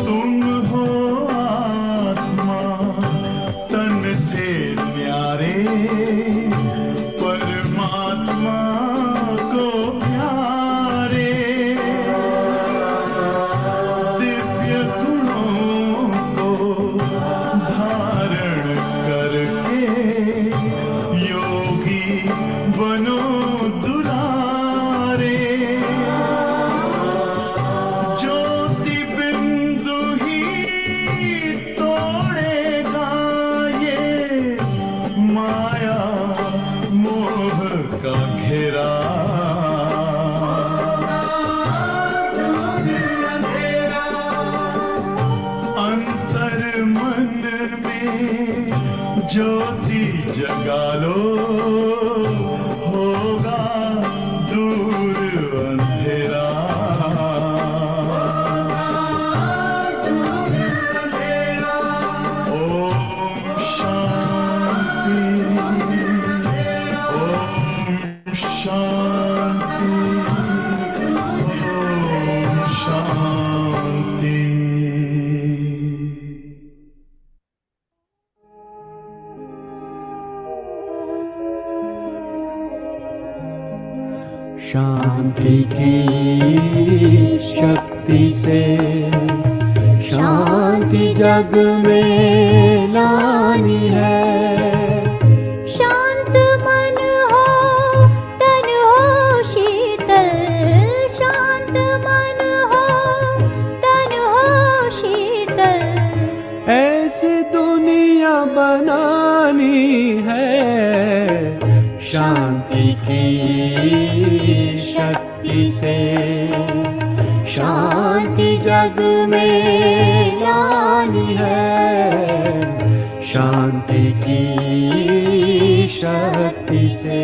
तुम हो आत्मा तन से न्यारे परमात्मा को प्यारे दिव्य गुणों को धारण करके योगी बनो दुलारे ज्योति बिंदु ही तोड़ेगा ये माया मोह का घेरा अंतर मन में ज्योति जगा लो होगा दूर अंधेरा ओम शांति ओम शांति ओम शांति शांति की शक्ति से शांति जग में लानी है शांत मन हो तन हो शीतल शांत मन हो तन हो शीतल ऐसी दुनिया बनानी है शांति की शक्ति से शांति जग में लानी है शांति की शक्ति से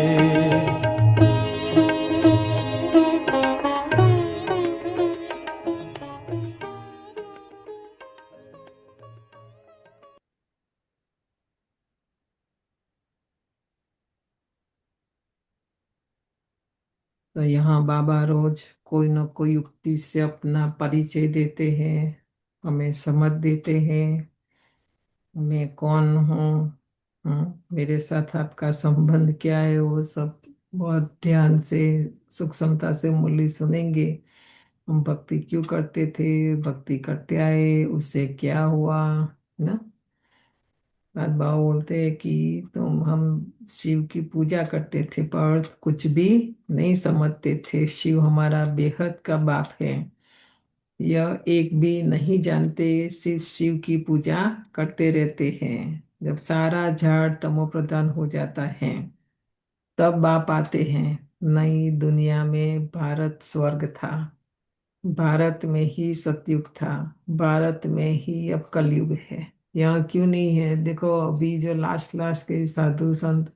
तो यहाँ बाबा रोज कोई न कोई युक्ति से अपना परिचय देते हैं, हमें समझ देते हैं मैं कौन हूँ, मेरे साथ आपका संबंध क्या है, वो सब बहुत ध्यान से सूक्ष्मता से मुरली सुनेंगे। हम भक्ति क्यों करते थे, भक्ति करते आए, उससे क्या हुआ ना। रात बाबा बोलते हैं कि हम शिव की पूजा करते थे पर कुछ भी नहीं समझते थे, शिव हमारा बेहद का बाप है। यह एक भी नहीं जानते, सिर्फ शिव की पूजा करते रहते हैं। जब सारा झाड़ तमो प्रधान हो जाता है तब बाप आते हैं। नई दुनिया में भारत स्वर्ग था, भारत में ही सतयुग था, भारत में ही अब कलयुग है। यहाँ क्यों नहीं है? देखो अभी जो लास्ट लास्ट के साधु संत,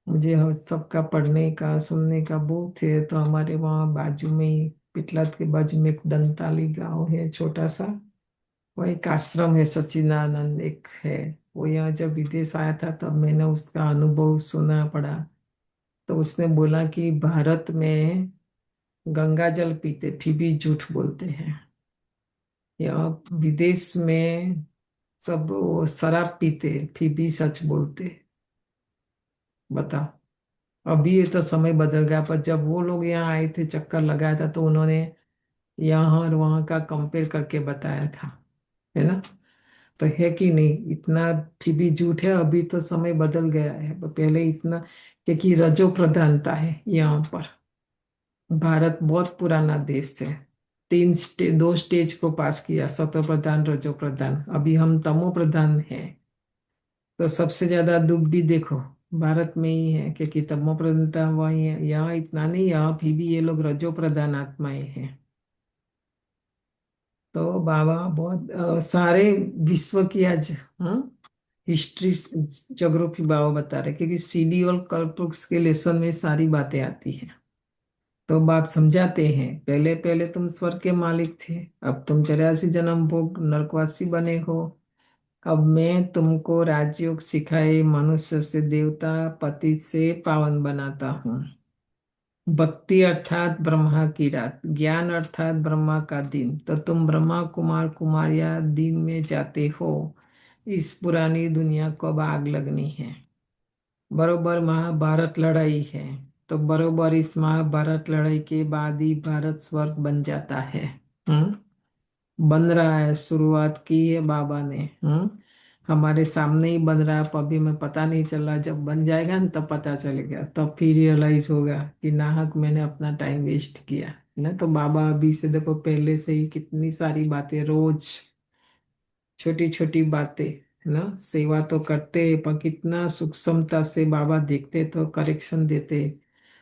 मुझे सबका पढ़ने का सुनने का बहुत है। तो हमारे वहाँ बाजू में ही, पिटलाद के बाजू में एक दंताली गांव है छोटा सा, वह एक आश्रम है, सच्चिदानंद एक है। वो यहाँ जब विदेश आया था तब मैंने उसका अनुभव सुना पड़ा। तो उसने बोला कि भारत में गंगा जल पीते फिर भी झूठ बोलते हैं, या विदेश में सब वो शराब पीते फिर भी सच बोलते। बताओ, अभी ये तो समय बदल गया, पर जब वो लोग यहाँ आए थे चक्कर लगाया था तो उन्होंने यहाँ और वहाँ का कंपेयर करके बताया था, है ना? तो है कि नहीं? इतना फिर भी झूठ है। अभी तो समय बदल गया है, पर पहले इतना, क्योंकि रजो प्रधानता है यहाँ पर। भारत बहुत पुराना देश है, दो स्टेज को पास किया, सतो प्रधान रजो प्रधान। अभी हम तमो प्रधान हैं। तो सबसे ज्यादा दुख भी देखो भारत में ही है, क्योंकि तमो प्रधानता वही है। यहाँ इतना नहीं, यहाँ फिर भी ये लोग रजो प्रधान आत्माएं हैं। तो बाबा बहुत सारे विश्व की आज हिस्ट्री ज्योग्राफी बाबा बता रहे, क्योंकि सीडी और कल्पवृक्ष के लेसन में सारी बातें आती हैं। तो बाप समझाते हैं, पहले पहले तुम स्वर्ग के मालिक थे, अब तुम 84 जन्म भोग नरकवासी बने हो। अब मैं तुमको राजयोग सिखाए मनुष्य से देवता, पतित से पावन बनाता हूँ। भक्ति अर्थात ब्रह्मा की रात, ज्ञान अर्थात ब्रह्मा का दिन। तो तुम ब्रह्मा कुमार कुमारिया दिन में जाते हो। इस पुरानी दुनिया को अब आग लगनी है। बरोबर महाभारत लड़ाई है, तो बरोबर इस महाभारत लड़ाई के बाद ही भारत स्वर्ग बन जाता है। बन रहा है, शुरुआत की है बाबा ने। हमारे सामने ही बन रहा है, पर अभी में पता नहीं चल रहा। जब बन जाएगा ना तब पता चलेगा, तब फिर रियलाइज होगा कि नाहक मैंने अपना टाइम वेस्ट किया ना। तो बाबा अभी से देखो, पहले से ही कितनी सारी बातें, रोज छोटी छोटी बातें, है ना। सेवा तो करते हैं, पर कितना सूक्ष्मता से बाबा देखते तो करेक्शन देते।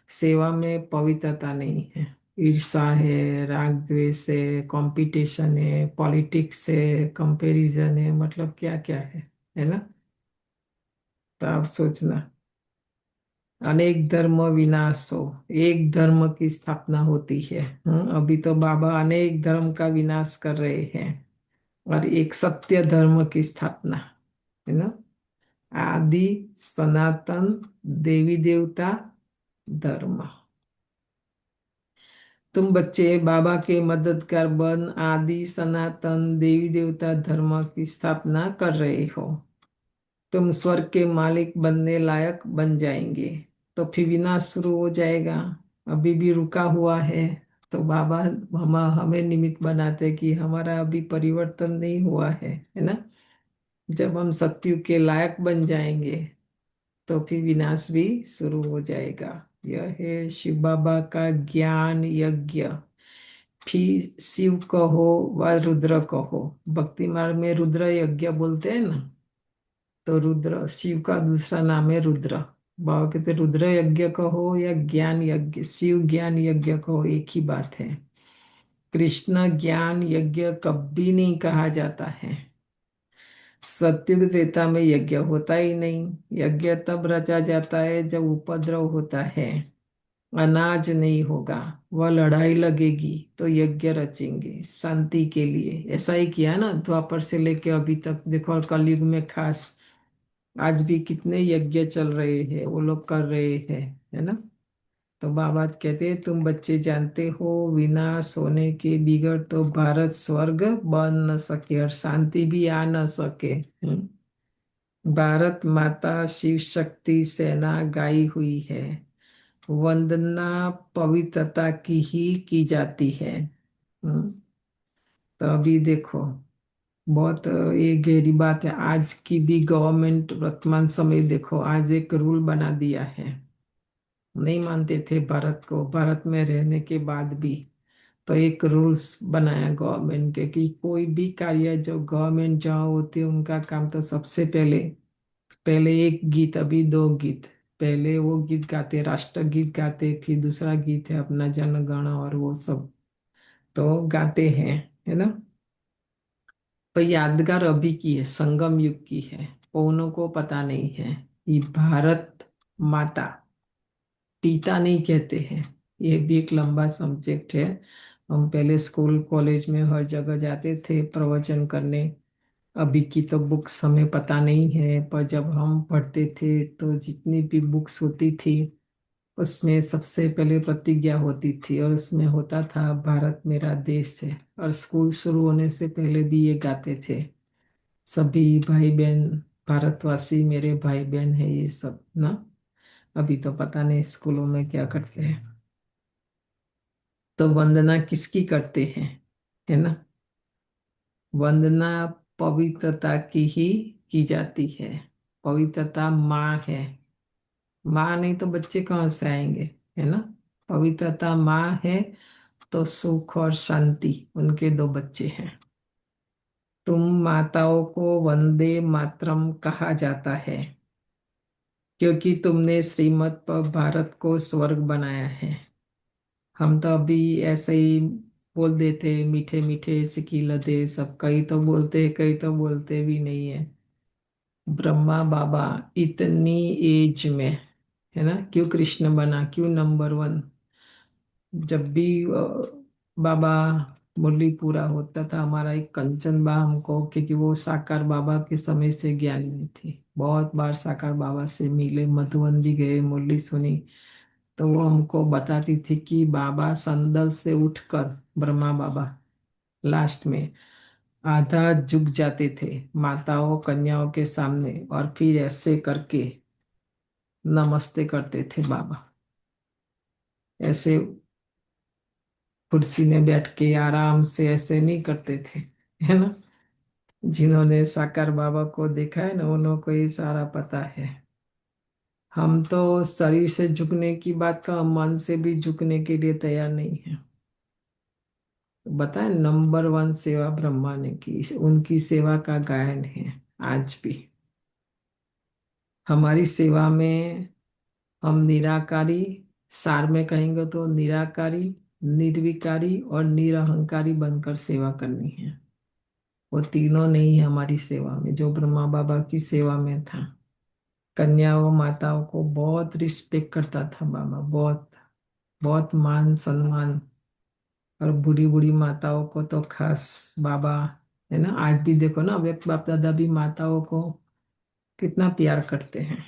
सेवा में पवित्रता नहीं है, ईर्षा है, राग द्वेष है, कंपटीशन है, पॉलिटिक्स है, कंपैरिजन है, मतलब क्या क्या है ना। तो आप सोचना, अनेक धर्म विनाश हो, एक धर्म की स्थापना होती है। अभी तो बाबा अनेक धर्म का विनाश कर रहे हैं और एक सत्य धर्म की स्थापना, है ना। आदि सनातन देवी देवता धर्म। तुम बच्चे बाबा के मददगार बन आदि सनातन देवी देवता धर्म की स्थापना कर रहे हो। तुम स्वर्ग के मालिक बनने लायक बन जाएंगे, तो फिर विनाश शुरू हो जाएगा। अभी भी रुका हुआ है। तो बाबा हमें निमित्त बनाते कि हमारा अभी परिवर्तन नहीं हुआ है ना। जब हम सत्युग के लायक बन जाएंगे तो फिर विनाश भी शुरू हो जाएगा। यह है शिव बाबा का ज्ञान यज्ञ। फिर शिव कहो व रुद्र कहो, भक्ति मार्ग में रुद्र यज्ञ बोलते हैं ना। तो रुद्र शिव का दूसरा नाम है रुद्र। बाबा कहते रुद्र यज्ञ कहो या ज्ञान यज्ञ, शिव ज्ञान यज्ञ कहो, एक ही बात है। कृष्ण ज्ञान यज्ञ कभी नहीं कहा जाता है। सत्युग त्रेता में यज्ञ होता ही नहीं। यज्ञ तब रचा जाता है जब उपद्रव होता है, अनाज नहीं होगा, वह लड़ाई लगेगी तो यज्ञ रचेंगे शांति के लिए। ऐसा ही किया ना द्वापर से लेके अभी तक। देखो और कलयुग में खास आज भी कितने यज्ञ चल रहे हैं, वो लोग कर रहे हैं, है ना। तो बाबा कहते हैं तुम बच्चे जानते हो विनाश होने के बिगड़ तो भारत स्वर्ग बन न सके और शांति भी आ न सके। भारत माता शिव शक्ति सेना गाई हुई है, वंदना पवित्रता की ही की जाती है। तो अभी देखो बहुत ये गहरी बात है। आज की भी गवर्नमेंट वर्तमान समय देखो, आज एक रूल बना दिया है। नहीं मानते थे भारत को, भारत में रहने के बाद भी तो एक रूल्स बनाया गवर्नमेंट के कि कोई भी कार्य जो गवर्नमेंट जहाँ होती है उनका काम तो सबसे पहले पहले एक गीत, अभी दो गीत। पहले वो गीत गाते, राष्ट्रगीत गाते, फिर दूसरा गीत है अपना जन गण और वो सब तो गाते हैं, है ना। तो यादगार अभी की है, संगम युग की है, उन्हों को पता नहीं है। ये भारत माता पिता नहीं कहते हैं, ये भी एक लंबा सब्जेक्ट है। हम पहले स्कूल कॉलेज में हर जगह जाते थे प्रवचन करने। अभी की तो बुक्स हमें पता नहीं है, पर जब हम पढ़ते थे तो जितनी भी बुक्स होती थी उसमें सबसे पहले प्रतिज्ञा होती थी और उसमें होता था भारत मेरा देश है। और स्कूल शुरू होने से पहले भी ये गाते थे, सभी भाई बहन भारतवासी मेरे भाई बहन है, ये सब ना। अभी तो पता नहीं स्कूलों में क्या करते हैं। तो वंदना किसकी करते हैं, है ना। वंदना पवित्रता की ही की जाती है। पवित्रता माँ है, माँ नहीं तो बच्चे कहाँ से आएंगे, है ना। पवित्रता माँ है तो सुख और शांति उनके दो बच्चे हैं। तुम माताओं को वंदे मातरम कहा जाता है क्योंकि तुमने श्रीमद् पर भारत को स्वर्ग बनाया है। हम तो अभी ऐसे ही बोल देते मीठे मीठे सिकी लदे सब, कई तो बोलते कई तो बोलते भी नहीं है। ब्रह्मा बाबा इतनी एज में, है ना, क्यों कृष्ण बना, क्यों नंबर वन। जब भी बाबा मुरली पूरा होता था हमारा एक कंचन बा हमको, क्योंकि वो साकार बाबा के समय से ज्ञानी थी, बहुत बार साकार बाबा से मिले, मधुबन भी गए, मुरली सुनी। तो वो हमको बताती थी कि बाबा संदल से उठकर ब्रह्मा बाबा लास्ट में आधा झुक जाते थे माताओं कन्याओं के सामने और फिर ऐसे करके नमस्ते करते थे बाबा। ऐसे कुर्सी में बैठ के आराम से ऐसे नहीं करते थे, है ना। जिन्होंने साकार बाबा को देखा है ना उन्हों को ये सारा पता है। हम तो शरीर से झुकने की बात का, हम मन से भी झुकने के लिए तैयार नहीं है। बताए नंबर वन सेवा ब्रह्मा ने की, उनकी सेवा का गायन है आज भी। हमारी सेवा में हम निराकारी, सार में कहेंगे तो निराकारी, निर्विकारी और निरहंकारी बनकर सेवा करनी है। वो तीनों नहीं है हमारी सेवा में, जो ब्रह्मा बाबा की सेवा में था। कन्याओं माताओं को बहुत रिस्पेक्ट करता था बाबा, बहुत बहुत मान सम्मान। और बूढ़ी बूढ़ी माताओं को तो खास बाबा, है ना। आज भी देखो ना, व्यक्त बाप दादा भी माताओं को कितना प्यार करते हैं,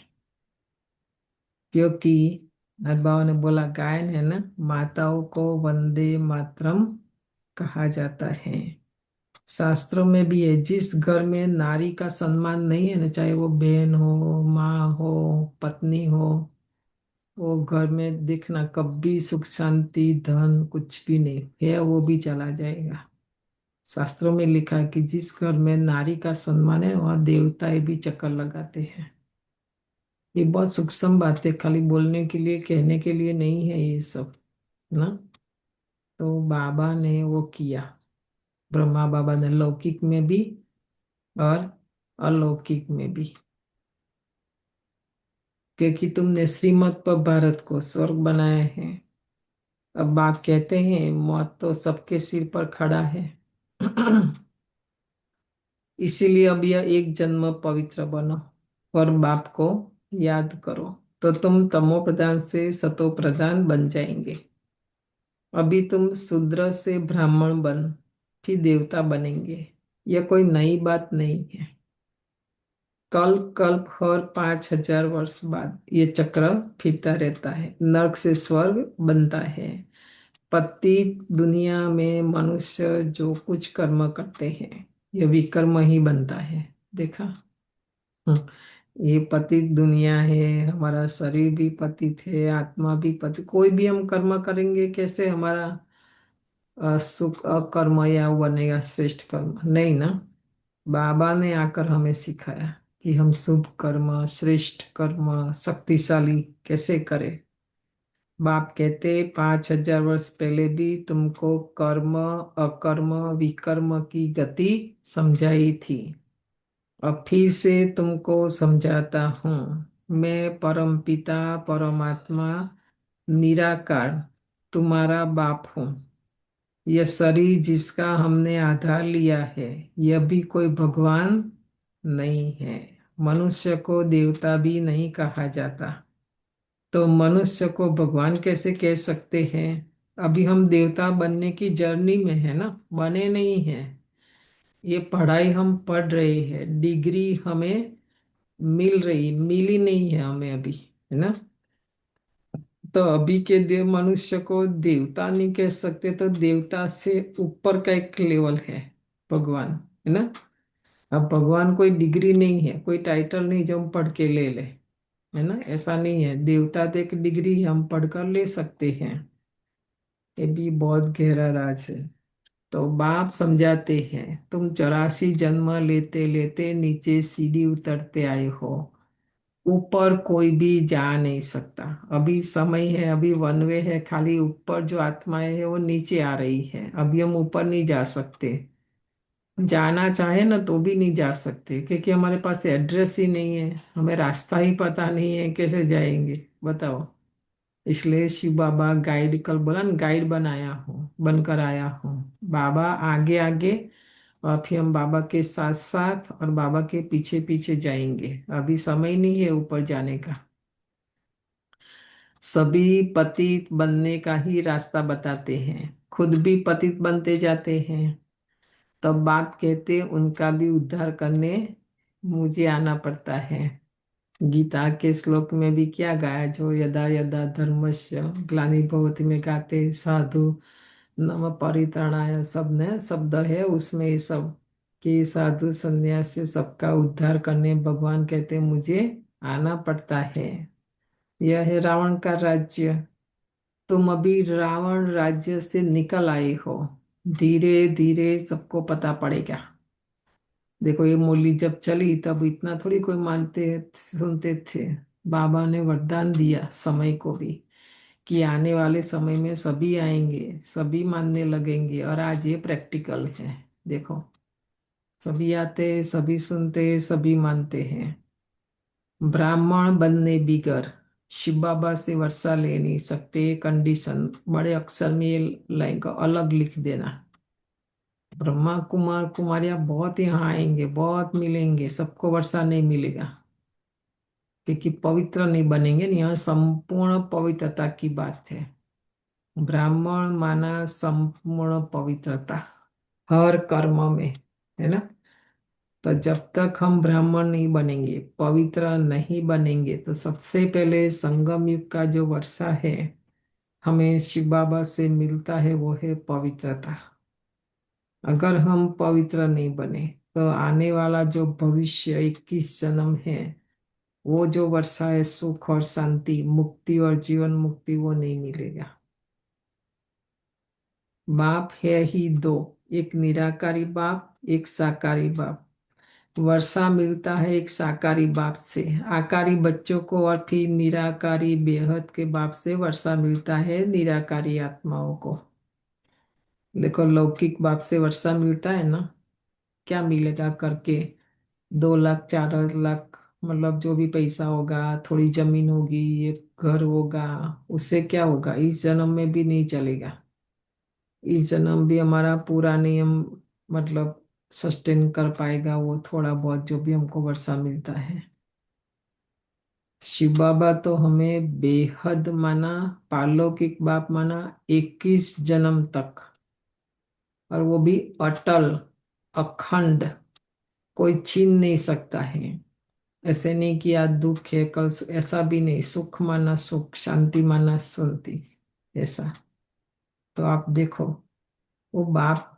क्योंकि नाथ बाबा ने बोला, गायन है ना, माताओं को वंदे मातरम कहा जाता है। शास्त्रों में भी है, जिस घर में नारी का सम्मान नहीं है ना, चाहे वो बहन हो, माँ हो, पत्नी हो, वो घर में देखना कभी सुख शांति धन कुछ भी नहीं है, वो भी चला जाएगा। शास्त्रों में लिखा है कि जिस घर में नारी का सम्मान है वहां देवताएं भी चक्कर लगाते हैं। ये बहुत सूक्ष्म बात है, खाली बोलने के लिए कहने के लिए नहीं है ये सब ना। तो बाबा ने वो किया, ब्रह्मा बाबा ने, लौकिक में भी और अलौकिक में भी। क्योंकि तुमने श्रीमत पर भारत को स्वर्ग बनाया है। अब बाप कहते हैं मौत तो सबके सिर पर खड़ा है इसीलिए अब यह एक जन्म पवित्र बनो और बाप को याद करो, तो तुम तमो प्रधान से सतो प्रधान बन जाएंगे। अभी तुम शूद्र से ब्राह्मण बन फिर देवता बनेंगे, यह कोई नई बात नहीं है। कल कल्प हर 5000 वर्ष बाद ये चक्र फिरता रहता है, नरक से स्वर्ग बनता है। पतित दुनिया में मनुष्य जो कुछ कर्म करते हैं ये विकर्म ही बनता है। देखा, हम्म, ये पतित दुनिया है, हमारा शरीर भी पतित है, आत्मा भी पतित। कोई भी हम कर्म करेंगे कैसे हमारा सुख कर्म या बनेगा श्रेष्ठ कर्म, नहीं ना। बाबा ने आकर हमें सिखाया कि हम शुभ कर्म, श्रेष्ठ कर्म, शक्तिशाली कैसे करें। बाप कहते 5,000 वर्ष पहले भी तुमको कर्म अकर्म विकर्म की गति समझाई थी। अब फिर से तुमको समझाता हूँ। मैं परम पिता परमात्मा निराकार तुम्हारा बाप हूँ। यह शरीर जिसका हमने आधार लिया है यह भी कोई भगवान नहीं है। मनुष्य को देवता भी नहीं कहा जाता, तो मनुष्य को भगवान कैसे कह सकते हैं? अभी हम देवता बनने की जर्नी में है ना, बने नहीं हैं। ये पढ़ाई हम पढ़ रहे हैं, डिग्री हमें मिली नहीं है हमें अभी, है ना। तो अभी के देव मनुष्य को देवता नहीं कह सकते, तो देवता से ऊपर का एक लेवल है भगवान, है ना। अब भगवान कोई डिग्री नहीं है, कोई टाइटल नहीं जो हम पढ़ के ले ले, है ना, ऐसा नहीं है। देवता तो एक डिग्री हम पढ़कर ले सकते हैं। ये भी बहुत गहरा राज है। तो बाप समझाते हैं तुम 84 जन्म लेते लेते नीचे सीढ़ी उतरते आए हो, ऊपर कोई भी जा नहीं सकता। अभी समय है, अभी वन वे है, खाली ऊपर जो आत्माएं है वो नीचे आ रही है। अभी हम ऊपर नहीं जा सकते, जाना चाहे ना तो भी नहीं जा सकते, क्योंकि हमारे पास एड्रेस ही नहीं है, हमें रास्ता ही पता नहीं है, कैसे जाएंगे बताओ। इसलिए शिव बाबा गाइड, कल बोला ना, गाइड बनाया हूँ, बनकर आया हूँ। बाबा आगे आगे और फिर हम बाबा के साथ साथ और बाबा के पीछे पीछे जाएंगे। अभी समय नहीं है ऊपर जाने का। सभी पतित बनने का ही रास्ता बताते हैं, खुद भी पतित बनते जाते हैं। तब बाप कहते उनका भी उद्धार करने मुझे आना पड़ता है। गीता के श्लोक में भी क्या गाया, जो यदा यदा धर्मस्य ग्लानिर्भवति में गाते साधु नम परित्राणाय, सब ने शब्द है उसमें, ये सब कि साधु संन्यास से सबका उद्धार करने भगवान कहते मुझे आना पड़ता है। यह है रावण का राज्य। तुम अभी रावण राज्य से निकल आए हो, धीरे धीरे सबको पता पड़ेगा। देखो ये मुरली जब चली तब इतना थोड़ी कोई मानते सुनते थे। बाबा ने वरदान दिया समय को भी, कि आने वाले समय में सभी आएंगे, सभी मानने लगेंगे। और आज ये प्रैक्टिकल है, देखो सभी आते, सभी सुनते, सभी मानते हैं। ब्राह्मण बनने बिगर शिव बाबा से वर्षा ले नहीं सकते। कंडीशन बड़े अक्षर में ये लाइन को अलग लिख देना। ब्रह्मा कुमार कुमारियां बहुत यहाँ आएंगे, बहुत मिलेंगे, सबको वर्षा नहीं मिलेगा, क्योंकि पवित्र नहीं बनेंगे। यहाँ संपूर्ण पवित्रता की बात है। ब्राह्मण माना संपूर्ण पवित्रता हर कर्म में, है ना। तो जब तक हम ब्राह्मण नहीं बनेंगे, पवित्र नहीं बनेंगे, तो सबसे पहले संगम युग का जो वर्षा है हमें शिव बाबा से मिलता है, वो है पवित्रता। अगर हम पवित्र नहीं बने तो आने वाला जो भविष्य 21 जन्म है, वो जो वर्षा है सुख और शांति, मुक्ति और जीवन मुक्ति, वो नहीं मिलेगा। बाप है ही दो, एक निराकारी बाप, एक साकारी बाप। वर्षा मिलता है एक साकारी बाप से आकारी बच्चों को, और फिर निराकारी बेहद के बाप से वर्षा मिलता है निराकारी आत्माओं को। देखो लौकिक बाप से वर्षा मिलता है ना, क्या मिलेगा करके, 2 लाख 4 लाख, मतलब जो भी पैसा होगा, थोड़ी जमीन होगी, ये घर होगा, उससे क्या होगा? इस जन्म में भी नहीं चलेगा। इस जन्म भी हमारा पूरा नियम मतलब सस्टेन कर पाएगा वो थोड़ा बहुत जो भी हमको वर्षा मिलता है। शिव बाबा तो हमें बेहद माना, पारलौकिक बाप माना 21 जन्म तक, और वो भी अटल अखंड, कोई छीन नहीं सकता है। ऐसे नहीं कि आज दुख है कल ऐसा भी नहीं, सुख माना सुख, शांति माना शांति, ऐसा। तो आप देखो वो बाप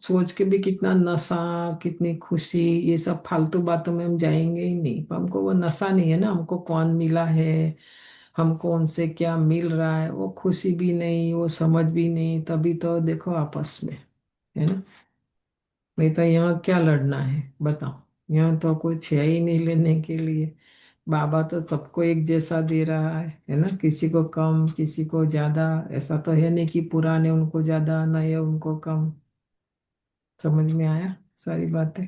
सोच के भी कितना नशा, कितनी खुशी, ये सब फालतू बातों में हम जाएंगे ही नहीं। हमको वो नशा नहीं है ना, हमको कौन मिला है, हमको उनसे क्या मिल रहा है, वो खुशी भी नहीं, वो समझ भी नहीं। तभी तो देखो आपस में, है ना। नहीं तो यहाँ क्या लड़ना है बताओ, यहाँ तो कुछ है ही नहीं लेने के लिए। बाबा तो सबको एक जैसा दे रहा है ना, किसी को कम किसी को ज्यादा। ऐसा तो है नहीं कि पुराने उनको ज्यादा नए उनको कम। समझ में आया सारी बातें।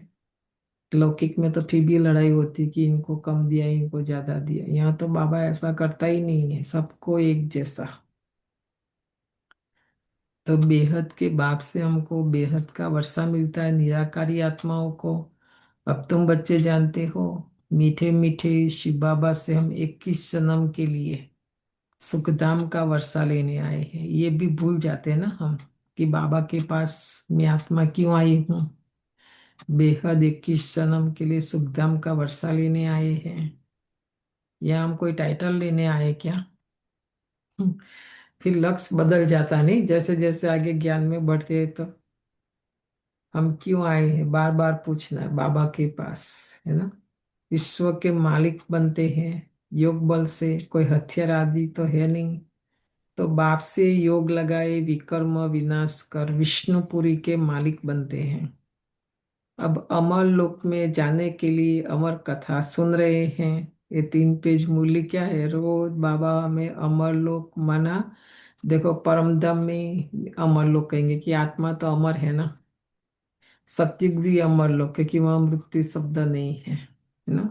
लौकिक में तो फिर भी लड़ाई होती कि इनको कम दिया इनको ज्यादा दिया। यहाँ तो बाबा ऐसा करता ही नहीं है, सबको एक जैसा। तो बेहद के बाप से हमको बेहद का वर्षा मिलता है निराकारी आत्माओं को। अब तुम बच्चे जानते हो, मीठे मीठे शिव बाबा से हम 21 जन्म के लिए सुखधाम का वर्षा लेने आए हैं। ये भी भूल जाते हैं ना हम कि बाबा के पास मैं आत्मा क्यों आई हूँ। बेहद 21 जन्म के लिए सुखधाम का वर्षा लेने आए हैं, या हम कोई टाइटल लेने आए क्या? फिर लक्ष्य बदल जाता नहीं, जैसे जैसे आगे ज्ञान में बढ़ते हैं तो हम क्यों आए हैं बार बार पूछना है बाबा के पास, है ना। विश्व के मालिक बनते हैं योग बल से, कोई हथियार आदि तो है नहीं। तो बाप से योग लगाए विकर्म विनाश कर विष्णुपुरी के मालिक बनते हैं। अब अमर लोक में जाने के लिए अमर कथा सुन रहे हैं। ये 3 पेज मूल्य क्या है? रोज बाबा हमें अमर लोक माना। देखो परम धाम में अमर लोक कहेंगे कि आत्मा तो अमर है ना। सत्युग भी अमर लोक, क्योंकि वहां मृत्यु शब्द नहीं है ना।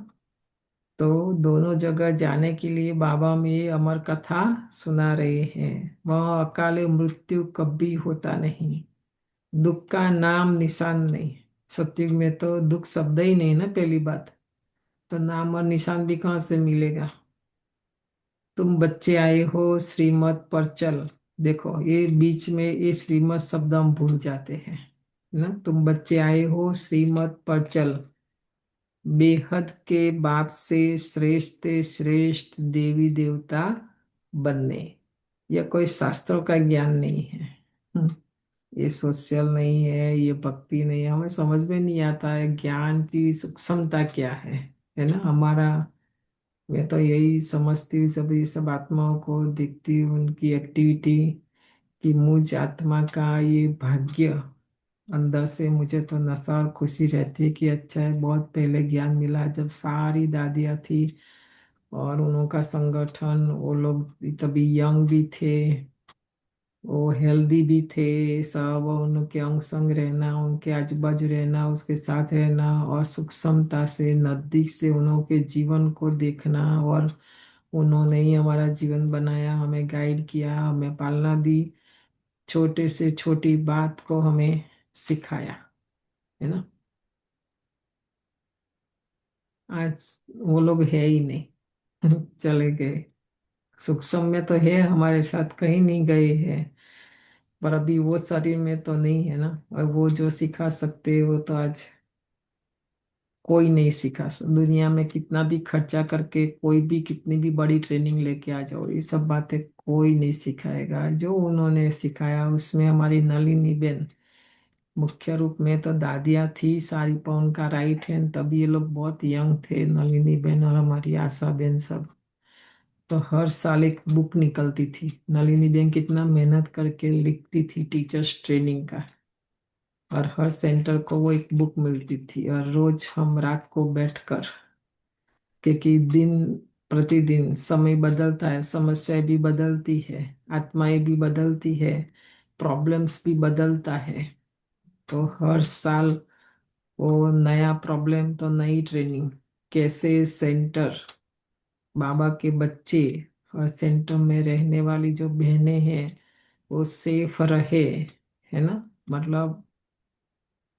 तो दोनों जगह जाने के लिए बाबा में ये अमर कथा सुना रहे हैं। वह अकाले मृत्यु कभी होता नहीं, दुख का नाम निशान नहीं। सत्युग में तो दुख शब्द ही नहीं ना, पहली बात। तो नाम और निशान भी कहाँ से मिलेगा? तुम बच्चे आए हो श्रीमत पर चल। देखो ये बीच में ये श्रीमत शब्द हम भूल जाते हैं ना। तुम बच्चे आए हो श्रीमत पर चल, बेहद के बाप से श्रेष्ठ श्रेष्ठ देवी देवता बनने। यह कोई शास्त्रों का ज्ञान नहीं है। ये सोशल नहीं है, ये भक्ति नहीं है। हमें समझ में नहीं आता है ज्ञान की सूक्ष्मता क्या है ना हमारा। मैं तो यही समझती हूँ जब ये सब आत्माओं को देखती हूँ उनकी एक्टिविटी, कि मुझ आत्मा का ये भाग्य। अंदर से मुझे तो नशा और खुशी रहती है कि अच्छा है, बहुत पहले ज्ञान मिला जब सारी दादियाँ थी और उनका संगठन, वो लोग तभी यंग भी थे, वो हेल्दी भी थे सब। उनके अंग संग रहना, उनके आजू बाजू रहना, उसके साथ रहना और सूक्ष्मता से नजदीक से उनके जीवन को देखना। और उन्होंने ही हमारा जीवन बनाया, हमें गाइड किया, हमें पालना दी, छोटे से छोटी बात को हमें सिखाया, है ना। आज वो लोग है ही नहीं, चले गए। सूक्ष्म में तो है, हमारे साथ कहीं नहीं गए हैं, पर अभी वो शरीर में तो नहीं है ना। और वो जो सिखा सकते वो तो आज कोई नहीं सिखा दुनिया में कितना भी खर्चा करके कोई भी कितनी भी बड़ी ट्रेनिंग लेके आ जाओ, ये सब बातें कोई नहीं सिखाएगा। जो उन्होंने सिखाया उसमें हमारी नलिनी बेन मुख्य रूप में, तो दादिया थी सारी पर उनका राइट हैंड, तब ये लोग बहुत यंग थे, नलिनी बेन और हमारी आशा बेन सब। तो हर साल एक बुक निकलती थी। नलिनी बेन कितना मेहनत करके लिखती थी टीचर्स ट्रेनिंग का, और हर सेंटर को वो एक बुक मिलती थी। और रोज हम रात को बैठकर, क्योंकि दिन प्रतिदिन समय बदलता है, समस्याएं भी बदलती है, आत्माएं भी बदलती है, प्रॉब्लम्स भी बदलता है। तो हर साल वो नया प्रॉब्लम तो नई ट्रेनिंग, कैसे सेंटर बाबा के बच्चे और सेंटर में रहने वाली जो बहनें हैं वो सेफ रहे, है ना। मतलब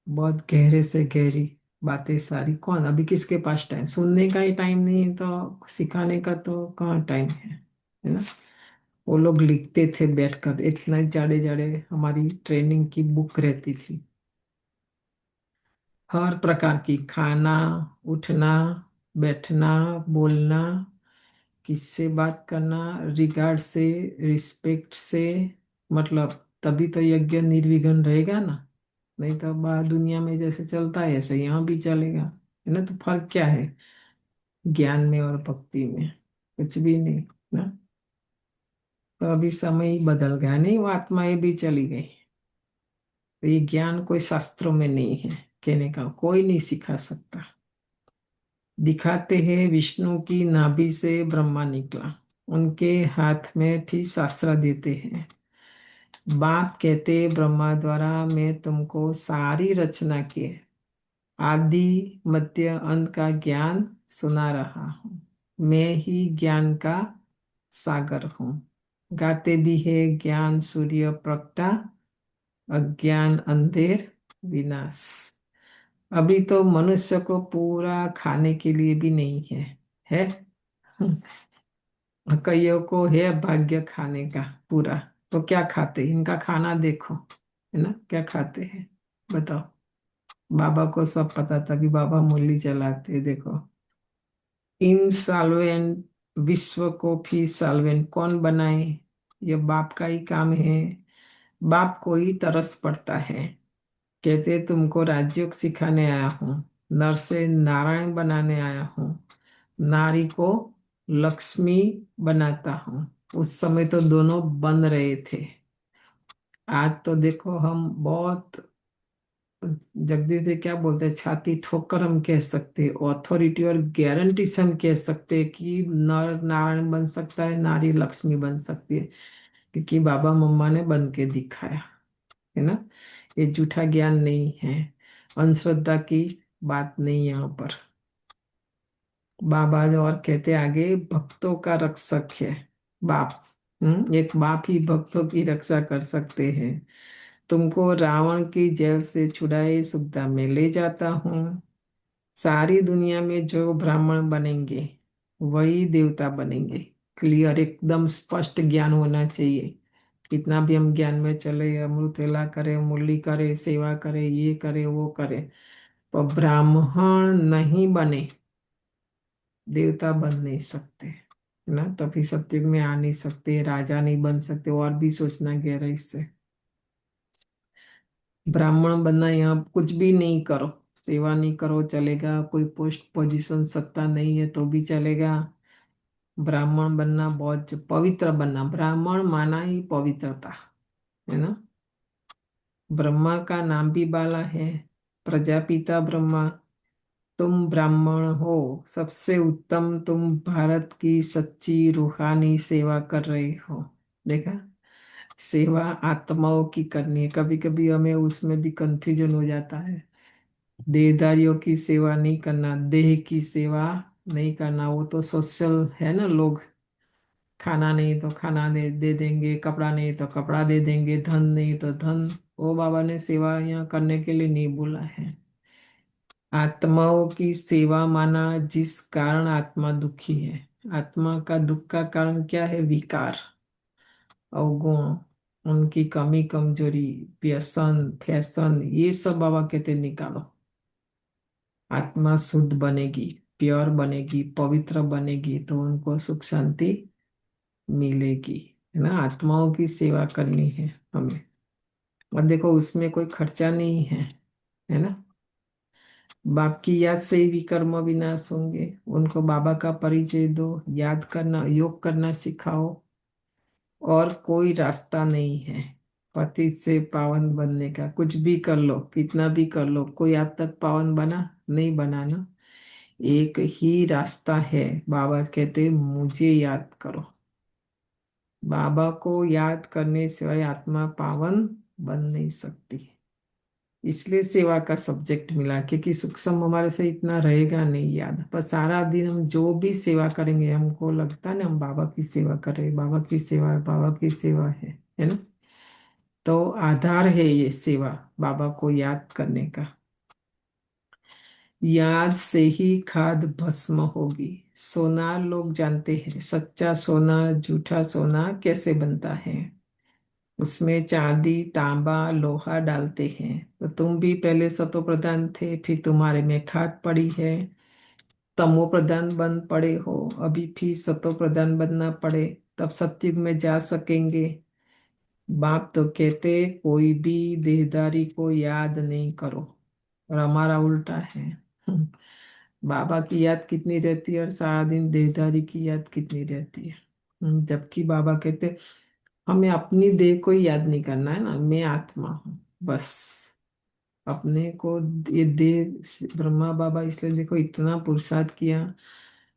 बहुत गहरे से गहरी बातें सारी। कौन अभी किसके पास टाइम, सुनने का ही टाइम नहीं है तो सिखाने का तो कहाँ टाइम है ना। वो लोग लिखते थे बैठकर, इतना जाड़े जाड़े हमारी ट्रेनिंग की बुक रहती थी। हर प्रकार की, खाना, उठना, बैठना, बोलना, किससे बात करना, रिगार्ड से, रिस्पेक्ट से। मतलब तभी तो यज्ञ निर्विघ्न रहेगा ना। नहीं तो बाहर दुनिया में जैसे चलता है ऐसे यहाँ भी चलेगा, है ना। तो फर्क क्या है ज्ञान में और भक्ति में? कुछ भी नहीं ना। तो अभी समय ही बदल गया, नहीं वो आत्माएं भी चली गई। तो ये ज्ञान कोई शास्त्रों में नहीं है, कहने का कोई नहीं सिखा सकता। दिखाते हैं विष्णु की नाभि से ब्रह्मा निकला, उनके हाथ में फिर शास्त्र देते हैं। बाप कहते ब्रह्मा द्वारा मैं तुमको सारी रचना के आदि मध्य अंत का ज्ञान सुना रहा हूँ। मैं ही ज्ञान का सागर हूँ। गाते भी है ज्ञान सूर्य प्रगटा, अज्ञान अंधेर विनाश। अभी तो मनुष्य को पूरा खाने के लिए भी नहीं है, है? कईयों को है भाग्य खाने का पूरा, तो क्या खाते? इनका खाना देखो, है ना, क्या खाते हैं बताओ। बाबा को सब पता था कि बाबा मुरली चलाते। देखो, इनसॉल्वेंट विश्व को फिर सॉल्वेंट कौन बनाए? ये बाप का ही काम है। बाप को ही तरस पड़ता है। कहते तुमको राजयोग सिखाने आया हूँ, नर से नारायण बनाने आया हूँ, नारी को लक्ष्मी बनाता हूँ। उस समय तो दोनों बन रहे थे। आज तो देखो हम बहुत, जगदीश जी क्या बोलते हैं, छाती ठोकर हम कह सकते, ऑथोरिटी और गारंटी से हम कह सकते हैं कि नर नारायण बन सकता है, नारी लक्ष्मी बन सकती है, क्योंकि बाबा मम्मा ने बन के दिखाया, है ना। ये झूठा ज्ञान नहीं है, अंधश्रद्धा की बात नहीं यहाँ पर। बाबा जो और कहते आगे, भक्तों का रक्षक है बाप। एक बाप ही भक्तों की रक्षा कर सकते हैं। तुमको रावण की जेल से छुड़ाए सुखदा में ले जाता हूँ। सारी दुनिया में जो ब्राह्मण बनेंगे वही देवता बनेंगे। क्लियर, एकदम स्पष्ट ज्ञान होना चाहिए। कितना भी हम ज्ञान में चले, अमृत वेला करे, मुरली करे, सेवा करे, ये करे वो करे, पर ब्राह्मण नहीं बने देवता बन नहीं सकते, है ना। तभी सत्युग में आ नहीं सकते, राजा नहीं बन सकते। और भी सोचना गहराई से, ब्राह्मण बनना, यहाँ कुछ भी नहीं करो, सेवा नहीं करो चलेगा, कोई पोस्ट पोजीशन सत्ता नहीं है तो भी चलेगा। ब्राह्मण बनना बहुत पवित्र बनना, ब्राह्मण माना ही पवित्रता, है ना। ब्रह्मा का नाम भी बाला है, प्रजापिता ब्रह्मा। तुम ब्राह्मण हो, सबसे उत्तम, तुम भारत की सच्ची रूहानी सेवा कर रहे हो। देखा, सेवा आत्माओं की करनी है। कभी कभी हमें उसमें भी कंफ्यूजन हो जाता है। देहधारियों की सेवा नहीं करना, देह की सेवा नहीं करना, वो तो सोशल है ना। लोग खाना नहीं तो खाना दे देंगे, कपड़ा नहीं तो कपड़ा दे देंगे, धन नहीं तो धन। वो बाबा ने सेवा यहाँ करने के लिए नहीं बोला है। आत्माओं की सेवा माना जिस कारण आत्मा दुखी है। आत्मा का दुख का कारण क्या है? विकार, अवगुण, उनकी कमी कमजोरी, व्यसन फैशन, ये सब बाबा कहते निकालो। आत्मा शुद्ध बनेगी, प्योर बनेगी, पवित्र बनेगी, तो उनको सुख शांति मिलेगी, है ना। आत्माओं की सेवा करनी है हमें। और देखो उसमें कोई खर्चा नहीं है ना। बाप की याद से ही विकर्म विनाश होंगे। उनको बाबा का परिचय दो, याद करना, योग करना सिखाओ, और कोई रास्ता नहीं है पतित से पावन बनने का। कुछ भी कर लो, कितना भी कर लो, कोई आज तक पावन बना नहीं बना ना। एक ही रास्ता है, बाबा कहते मुझे याद करो। बाबा को याद करने सिवाय आत्मा पावन बन नहीं सकती। इसलिए सेवा का सब्जेक्ट मिला, क्योंकि सूक्ष्म हमारे से इतना रहेगा नहीं याद। पर सारा दिन हम जो भी सेवा करेंगे, हमको लगता है ना हम बाबा की सेवा कर रहे हैं, बाबा की सेवा है, बाबा की सेवा है ना। तो आधार है ये सेवा, बाबा को याद करने का। याद से ही खाद भस्म होगी। सोना लोग जानते हैं, सच्चा सोना झूठा सोना कैसे बनता है। उसमें चांदी तांबा लोहा डालते हैं। तो तुम भी पहले सतो प्रधान थे, फिर तुम्हारे में खाद पड़ी है, तमो प्रधान बन पड़े हो, अभी फिर सतो प्रधान बनना पड़े, तब सत्युग में जा सकेंगे। बाप तो कहते कोई भी देहदारी को याद नहीं करो, और हमारा उल्टा है। बाबा की याद कितनी रहती है और सारा दिन देहदारी की याद कितनी रहती है। जबकि बाबा कहते हमें अपनी देह को ही याद नहीं करना है ना, मैं आत्मा हूँ बस। अपने को ये दे ब्रह्मा बाबा इसलिए देखो इतना पुरुषार्थ किया।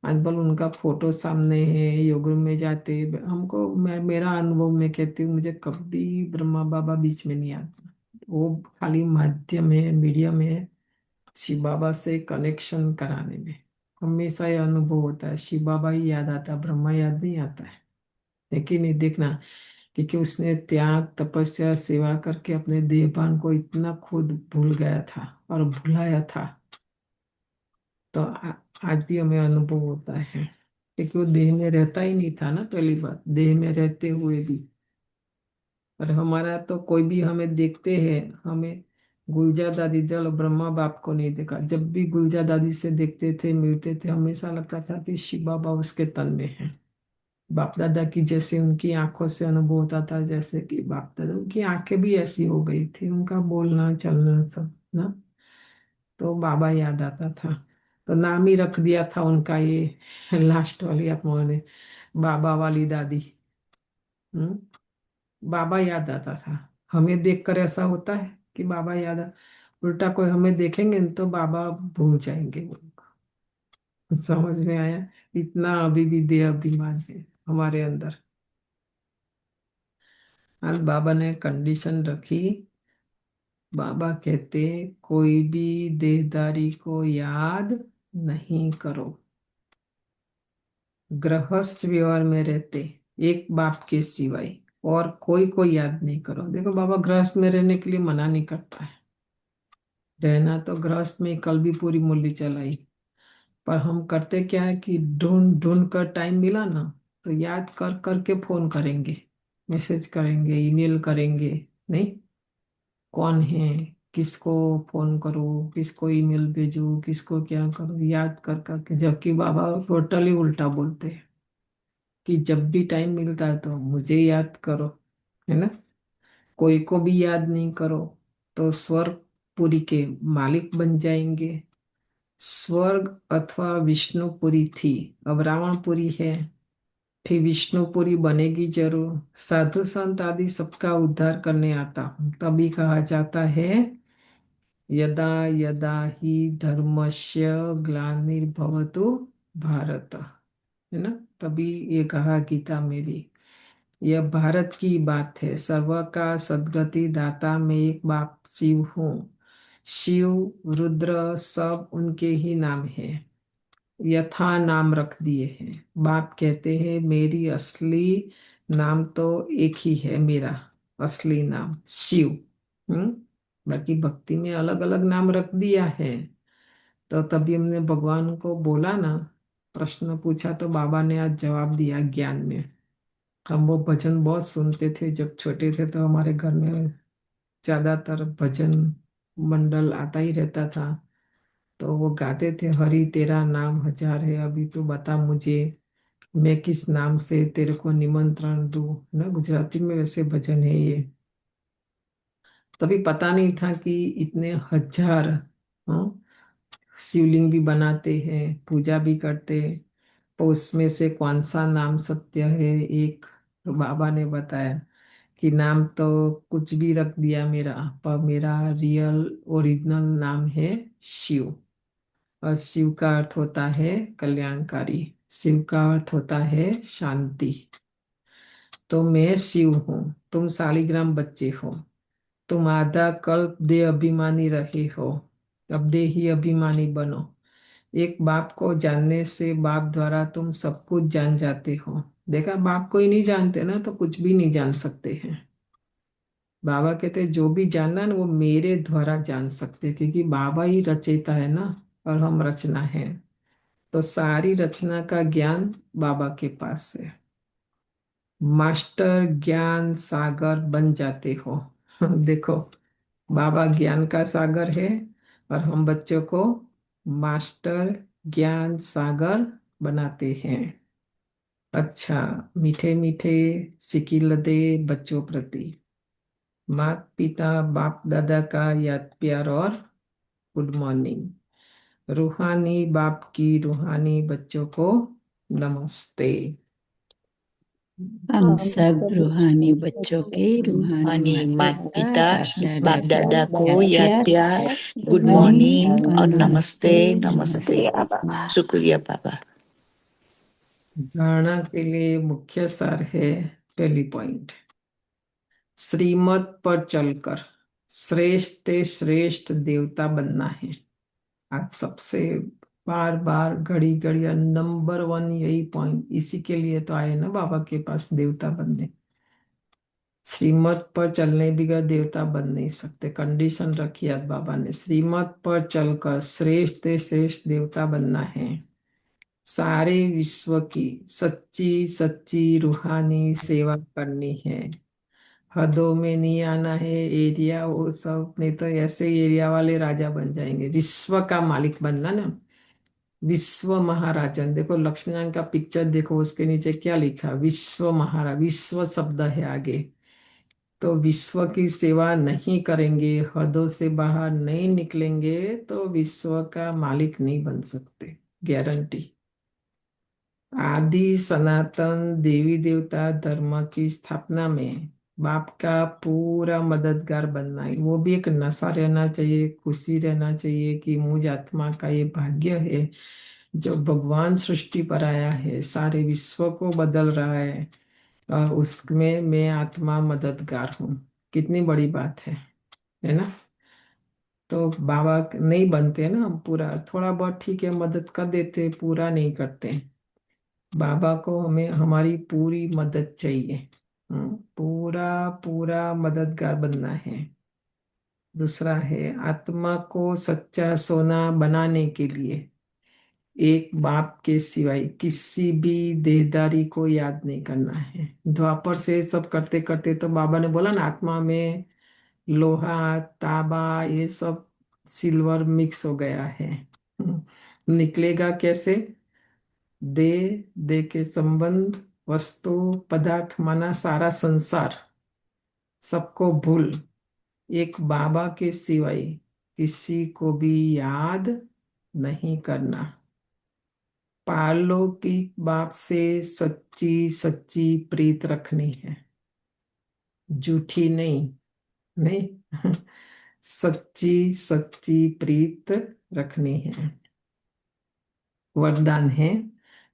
आज बल उनका फोटो सामने है, योग रूम में जाते हमको, मेरा अनुभव में कहती हूँ, मुझे कभी ब्रह्मा बाबा बीच में नहीं आता। वो खाली माध्यम है, मीडियम है शिव बाबा से कनेक्शन कराने में। हमेशा ये अनुभव होता है, शिव बाबा ही याद आता है, ब्रह्मा याद नहीं आता है। लेकिन नहीं देखना, क्योंकि उसने त्याग तपस्या सेवा करके अपने देहभान को इतना खुद भूल गया था और भुलाया था। तो आज भी हमें अनुभव होता है, क्योंकि वो देह में रहता ही नहीं था ना, पहली बात, देह में रहते हुए भी। और हमारा तो कोई भी हमें देखते हैं, हमें गुलजा दादी जल ब्रह्मा बाप को नहीं देखा। जब भी गुलजा दादी से देखते थे, मिलते थे, हमेशा लगता था कि शिव बाबा उसके तन में है। बाप दादा की जैसे उनकी आंखों से अनुभव होता था, जैसे कि बाप दादा उनकी आंखें भी ऐसी हो गई थी, उनका बोलना चलना सब ना। तो बाबा याद आता था, तो नाम ही रख दिया था उनका ये लास्ट वाली आत्मा ने, बाबा वाली दादी। हम्म बाबा याद आता था। हमें देखकर ऐसा होता है कि बाबा याद उल्टा कोई हमें देखेंगे न तो बाबा भूल जाएंगे उनको। समझ में आया? इतना अभी भी देह अभिमान है हमारे अंदर। आज बाबा ने कंडीशन रखी। बाबा कहते कोई भी देहदारी को याद नहीं करो, गृहस्थ व्यवहार में रहते एक बाप के सिवाय और कोई को याद नहीं करो। देखो बाबा गृहस्थ में रहने के लिए मना नहीं करता है, रहना तो गृहस्थ में कल भी पूरी मुरली चलाई। पर हम करते क्या है कि ढूंढ ढूंढ कर टाइम मिला ना तो याद कर करके फोन करेंगे, मैसेज करेंगे, ईमेल करेंगे। नहीं, कौन है, किसको फोन करूँ, किसको ईमेल भेजूँ, किसको क्या करूँ, याद कर करके। जबकि बाबा टोटली उल्टा बोलते हैं कि जब भी टाइम मिलता है तो मुझे याद करो, है ना। कोई को भी याद नहीं करो तो स्वर्गपुरी के मालिक बन जाएंगे। स्वर्ग अथवा विष्णुपुरी थी, अब रावणपुरी है, फिर विष्णुपुरी बनेगी जरूर। साधु संत आदि सबका उद्धार करने आता हूँ, तभी कहा जाता है यदा यदा ही धर्मस्य ग्लानिर्भवतु भारत, है ना। तभी ये कहा गीता में भी। यह भारत की बात है। सर्व का सद्गति दाता में एक बाप शिव हूँ। शिव रुद्र सब उनके ही नाम है, यथा नाम रख दिए हैं। बाप कहते हैं मेरी असली नाम तो एक ही है, मेरा असली नाम शिव। बाकी भक्ति में अलग अलग नाम रख दिया है। तो तभी हमने भगवान को बोला ना, प्रश्न पूछा तो बाबा ने आज जवाब दिया ज्ञान में। हम वो भजन बहुत सुनते थे जब छोटे थे, तो हमारे घर में ज्यादातर भजन मंडल आता ही रहता था। तो वो गाते थे हरि तेरा नाम हजार है, अभी तू बता मुझे मैं किस नाम से तेरे को निमंत्रण दूं, ना। गुजराती में वैसे भजन है ये। तभी पता नहीं था कि इतने हजार, हाँ, शिवलिंग भी बनाते हैं, पूजा भी करते। तो उसमें से कौन सा नाम सत्य है, एक तो बाबा ने बताया कि नाम तो कुछ भी रख दिया मेरा, पर मेरा रियल ओरिजिनल नाम है शिव। और शिव का अर्थ होता है कल्याणकारी, शिव का अर्थ होता है शांति। तो मैं शिव हूँ, तुम शालिग्राम बच्चे हो। तुम आधा कल्प देह अभिमानी रहे हो, अब देही अभिमानी बनो। एक बाप को जानने से बाप द्वारा तुम सब कुछ जान जाते हो। देखा, बाप को ही नहीं जानते ना तो कुछ भी नहीं जान सकते हैं। बाबा कहते हैं जो भी जानना ना वो मेरे द्वारा जान सकते हैं, क्योंकि बाबा ही रचयिता है ना और हम रचना है। तो सारी रचना का ज्ञान बाबा के पास है। मास्टर ज्ञान सागर बन जाते हो। देखो, बाबा ज्ञान का सागर है और हम बच्चों को मास्टर ज्ञान सागर बनाते हैं। अच्छा, मीठे मीठे सिकिलदे बच्चों प्रति माता पिता बाप दादा का याद प्यार और गुड मॉर्निंग। रूहानी बाप की रूहानी बच्चों को नमस्ते। हम सब सब रूहानी बच्चों के रूहानी रूहानी माता माता पिता पिता बाप बाप दादा दादा को को याद याद प्यार प्यार good good morning morning morning और और नमस्ते नमस्ते नमस्ते। नमस्ते शुक्रिया बाबा। धारणा के लिए मुख्य सार है, पहली पॉइंट, श्रीमत पर चलकर श्रेष्ठ से श्रेष्ठ देवता बनना है। आज सबसे बार बार घड़ी घड़ी नंबर 1 यही पॉइंट, इसी के लिए तो आए ना बाबा के पास देवता बनने। श्रीमत पर चलने बिना देवता बन नहीं सकते, कंडीशन रखी आज बाबा ने, श्रीमत पर चलकर श्रेष्ठ से श्रेष्ठ देवता बनना है। सारे विश्व की सच्ची सच्ची रूहानी सेवा करनी है। हदों में नहीं आना है, एरिया वो सब, नहीं तो ऐसे एरिया वाले राजा बन जाएंगे। विश्व का मालिक बनना ना, विश्व महाराजन। देखो लक्ष्मीनारायण का पिक्चर देखो, उसके नीचे क्या लिखा, विश्व महाराज, विश्व शब्द है आगे। तो विश्व की सेवा नहीं करेंगे, हदों से बाहर नहीं निकलेंगे, तो विश्व का मालिक नहीं बन सकते, गारंटी। आदि सनातन देवी देवता धर्म की स्थापना में बाप का पूरा मददगार बनना है। वो भी एक नशा रहना चाहिए, खुशी रहना चाहिए कि मुझ आत्मा का ये भाग्य है जो भगवान सृष्टि पर आया है, सारे विश्व को बदल रहा है, और उसमें मैं आत्मा मददगार हूँ। कितनी बड़ी बात है ना। तो बाबा नहीं बनते ना हम पूरा, थोड़ा बहुत ठीक है मदद कर देते, पूरा नहीं करते। बाबा को हमें हमारी पूरी मदद चाहिए। पूरा पूरा मददगार बनना है। दूसरा है, आत्मा को सच्चा सोना बनाने के लिए एक बाप के सिवाय किसी भी देहदारी को याद नहीं करना है। द्वापर से सब करते करते तो बाबा ने बोला ना, आत्मा में लोहा तांबा ये सब सिल्वर मिक्स हो गया है। निकलेगा कैसे? दे दे के संबंध, वस्तु, पदार्थ, माना सारा संसार, सबको भूल एक बाबा के सिवाय किसी को भी याद नहीं करना। पारलौकिक बाप से सच्ची सच्ची प्रीत रखनी है, झूठी नहीं, नहीं सच्ची सच्ची प्रीत रखनी है। वरदान है,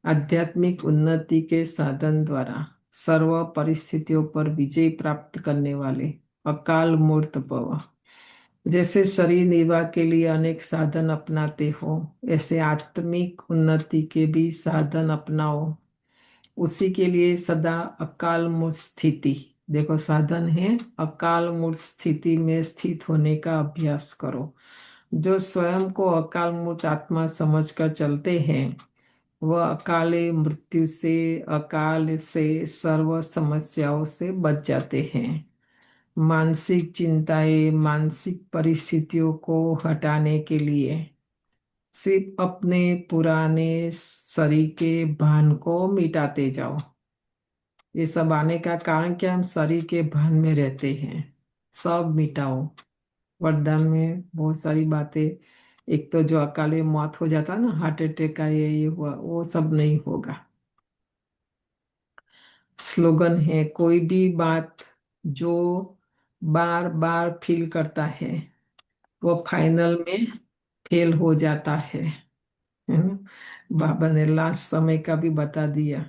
आध्यात्मिक उन्नति के साधन द्वारा सर्व परिस्थितियों पर विजय प्राप्त करने वाले अकाल मूर्त भव। जैसे शरीर निर्वाह के लिए अनेक साधन अपनाते हो, ऐसे आत्मिक उन्नति के भी साधन अपनाओ। उसी के लिए सदा अकाल मूर्त स्थिति, देखो साधन है, अकाल मूर्त स्थिति में स्थित होने का अभ्यास करो। जो स्वयं को अकाल मूर्त आत्मा समझकर चलते हैं, वह अकाले मृत्यु से, अकाल से, सर्व समस्याओं से बच जाते हैं। मानसिक चिंताएं, मानसिक परिस्थितियों को हटाने के लिए सिर्फ अपने पुराने शरीर के भान को मिटाते जाओ। ये सब आने का कारण क्या, हम शरीर के भान में रहते हैं, सब मिटाओ। वरदान में बहुत सारी बातें, एक तो जो अकाले मौत हो जाता ना, हार्ट अटैक का ये हुआ, वो सब नहीं होगा। स्लोगन है, कोई भी बात जो बार बार फील करता है वो फाइनल में फेल हो जाता है ना। बाबा ने लास्ट समय का भी बता दिया।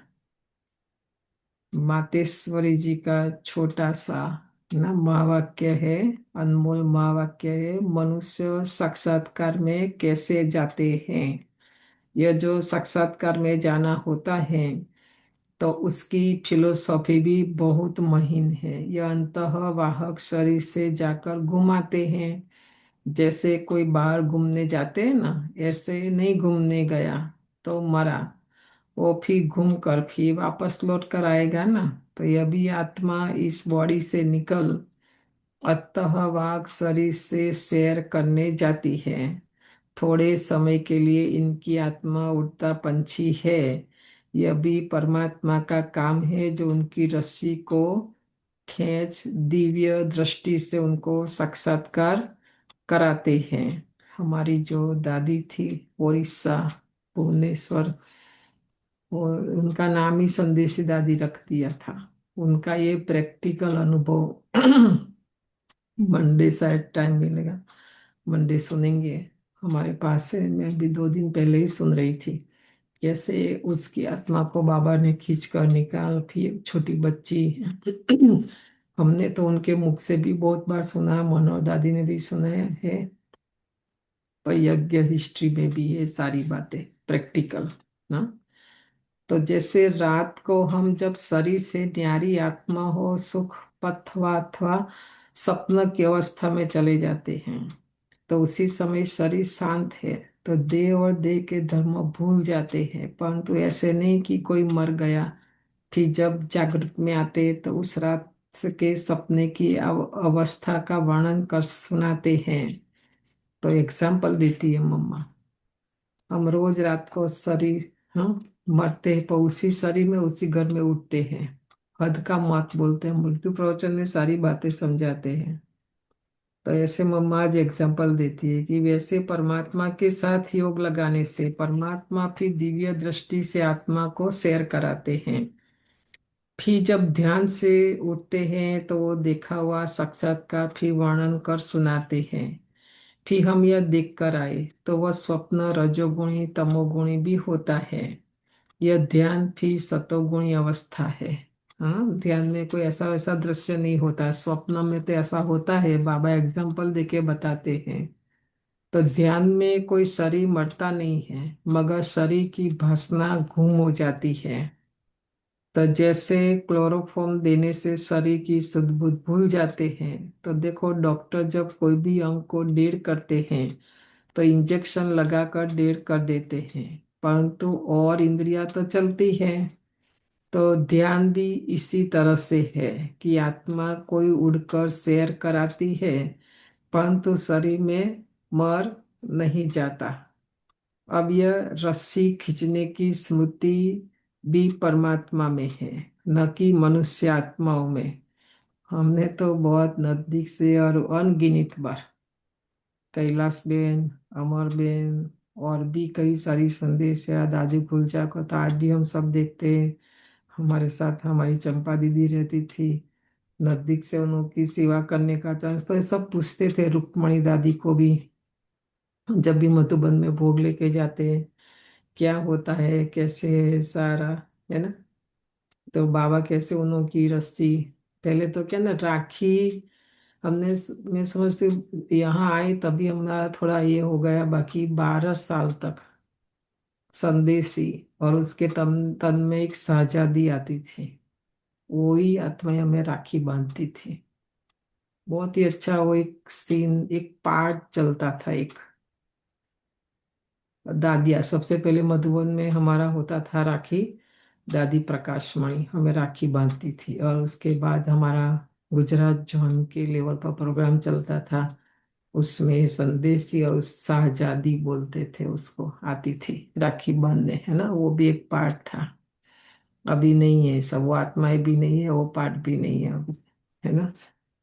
मातेश्वरी जी का छोटा सा ना महावाक्य है, अनमोल महावाक्य है, मनुष्य साक्षात्कार में कैसे जाते हैं। यह जो साक्षात्कार में जाना होता है तो उसकी फिलोसॉफी भी बहुत महीन है। यह अंतः वाहक शरीर से जाकर घुमाते हैं। जैसे कोई बाहर घूमने जाते हैं ना, ऐसे नहीं घूमने गया तो मरा, वो फिर घूम कर फिर वापस लौट कर आएगा ना। तो यह भी आत्मा इस बॉडी से निकल अतः वाग शरीर से सैर करने जाती है। थोड़े समय के लिए इनकी आत्मा उड़ता पंछी है। यह भी परमात्मा का काम है जो उनकी रस्सी को खींच दिव्य दृष्टि से उनको साक्षात्कार कराते हैं। हमारी जो दादी थी, उड़ीसा भुवनेश्वर, वो उनका नाम ही संदेशी दादी रख दिया था। उनका ये प्रैक्टिकल अनुभव मंडे शायद टाइम मिलेगा, मंडे सुनेंगे। हमारे पास है, मैं भी 2 दिन पहले ही सुन रही थी कैसे उसकी आत्मा को बाबा ने खींच कर निकाल, फिर एक छोटी बच्ची हमने तो उनके मुख से भी बहुत बार सुना है, मनोहर दादी ने भी सुना है, पर यज्ञ हिस्ट्री में भी ये सारी बातें प्रैक्टिकल ना। तो जैसे रात को हम जब शरीर से न्यारी आत्मा हो सुख पथवा अथवा स्वप्न की अवस्था में चले जाते हैं, तो उसी समय शरीर शांत है, तो देह और देह के धर्म भूल जाते हैं। परंतु ऐसे नहीं कि कोई मर गया, फिर जब जागृत में आते तो उस रात के सपने की अवस्था का वर्णन कर सुनाते हैं। तो एग्जाम्पल देती है मम्मा, हम रोज रात को शरीर मरते हैं, पर उसी शरीर में उसी घर में उठते हैं। हद का मत बोलते हैं, मृत्यु प्रवचन में सारी बातें समझाते हैं। तो ऐसे मम्मा आज एग्जाम्पल देती है कि वैसे परमात्मा के साथ योग लगाने से परमात्मा फिर दिव्य दृष्टि से आत्मा को शेयर कराते हैं। फिर जब ध्यान से उठते हैं तो वो देखा हुआ साक्षात्कार फिर वर्णन कर सुनाते हैं। फिर हम यह देख कर आए तो वह स्वप्न रजोगुणी तमोगुणी भी होता है। यह ध्यान फिर सतोगुणी अवस्था है। हाँ, ध्यान में कोई ऐसा वैसा दृश्य नहीं होता, स्वप्न में तो ऐसा होता है, बाबा एग्जाम्पल देके बताते हैं। तो ध्यान में कोई शरीर मरता नहीं है, मगर शरीर की वासना गुम हो जाती है। तो जैसे क्लोरोफॉर्म देने से शरीर की सुध बुध भूल जाते हैं, तो देखो डॉक्टर जब कोई भी अंग को डेढ़ करते हैं तो इंजेक्शन लगाकर डेढ़ कर देते हैं, परंतु और इंद्रियां तो चलती है। तो ध्यान भी इसी तरह से है कि आत्मा कोई उड़कर सैर कराती है, परंतु शरीर में मर नहीं जाता। अब यह रस्सी खींचने की स्मृति भी परमात्मा में है, न कि मनुष्य आत्माओं में। हमने तो बहुत नजदीक से और अनगिनत बार कैलाश बेन, अमर बेन और भी कई सारी संदेश या दादी फुलचा को तो आज भी हम सब देखते हैं। हमारे साथ हमारी चंपा दीदी रहती थी, नजदीक से उनकी सेवा करने का चांस, तो ये सब पूछते थे रुक्मणी दादी को भी, जब भी मधुबन में भोग लेके जाते हैं क्या होता है कैसे है सारा, है ना। तो बाबा कैसे उनकी रस्सी, पहले तो क्या ना राखी, हमने मैं समझती हूँ यहाँ आए तभी हमारा थोड़ा ये हो गया, बाकी 12 साल तक संदेशी और उसके तन में एक शहजादी आती थी, वही आत्मा हमें राखी बांधती थी। बहुत ही अच्छा वो एक सीन, एक पार्ट चलता था। एक दादिया सबसे पहले मधुबन में हमारा होता था राखी, दादी प्रकाशमणि हमें राखी बांधती थी, और उसके बाद हमारा गुजरात जोन के लेवल पर प्रोग्राम चलता था, उसमें संदेशी और उस शाहजादी बोलते थे उसको, आती थी राखी बांधने, है ना। वो भी एक पार्ट था, अभी नहीं है सब, वो आत्माएं भी नहीं है, वो पार्ट भी नहीं है अभी, है ना।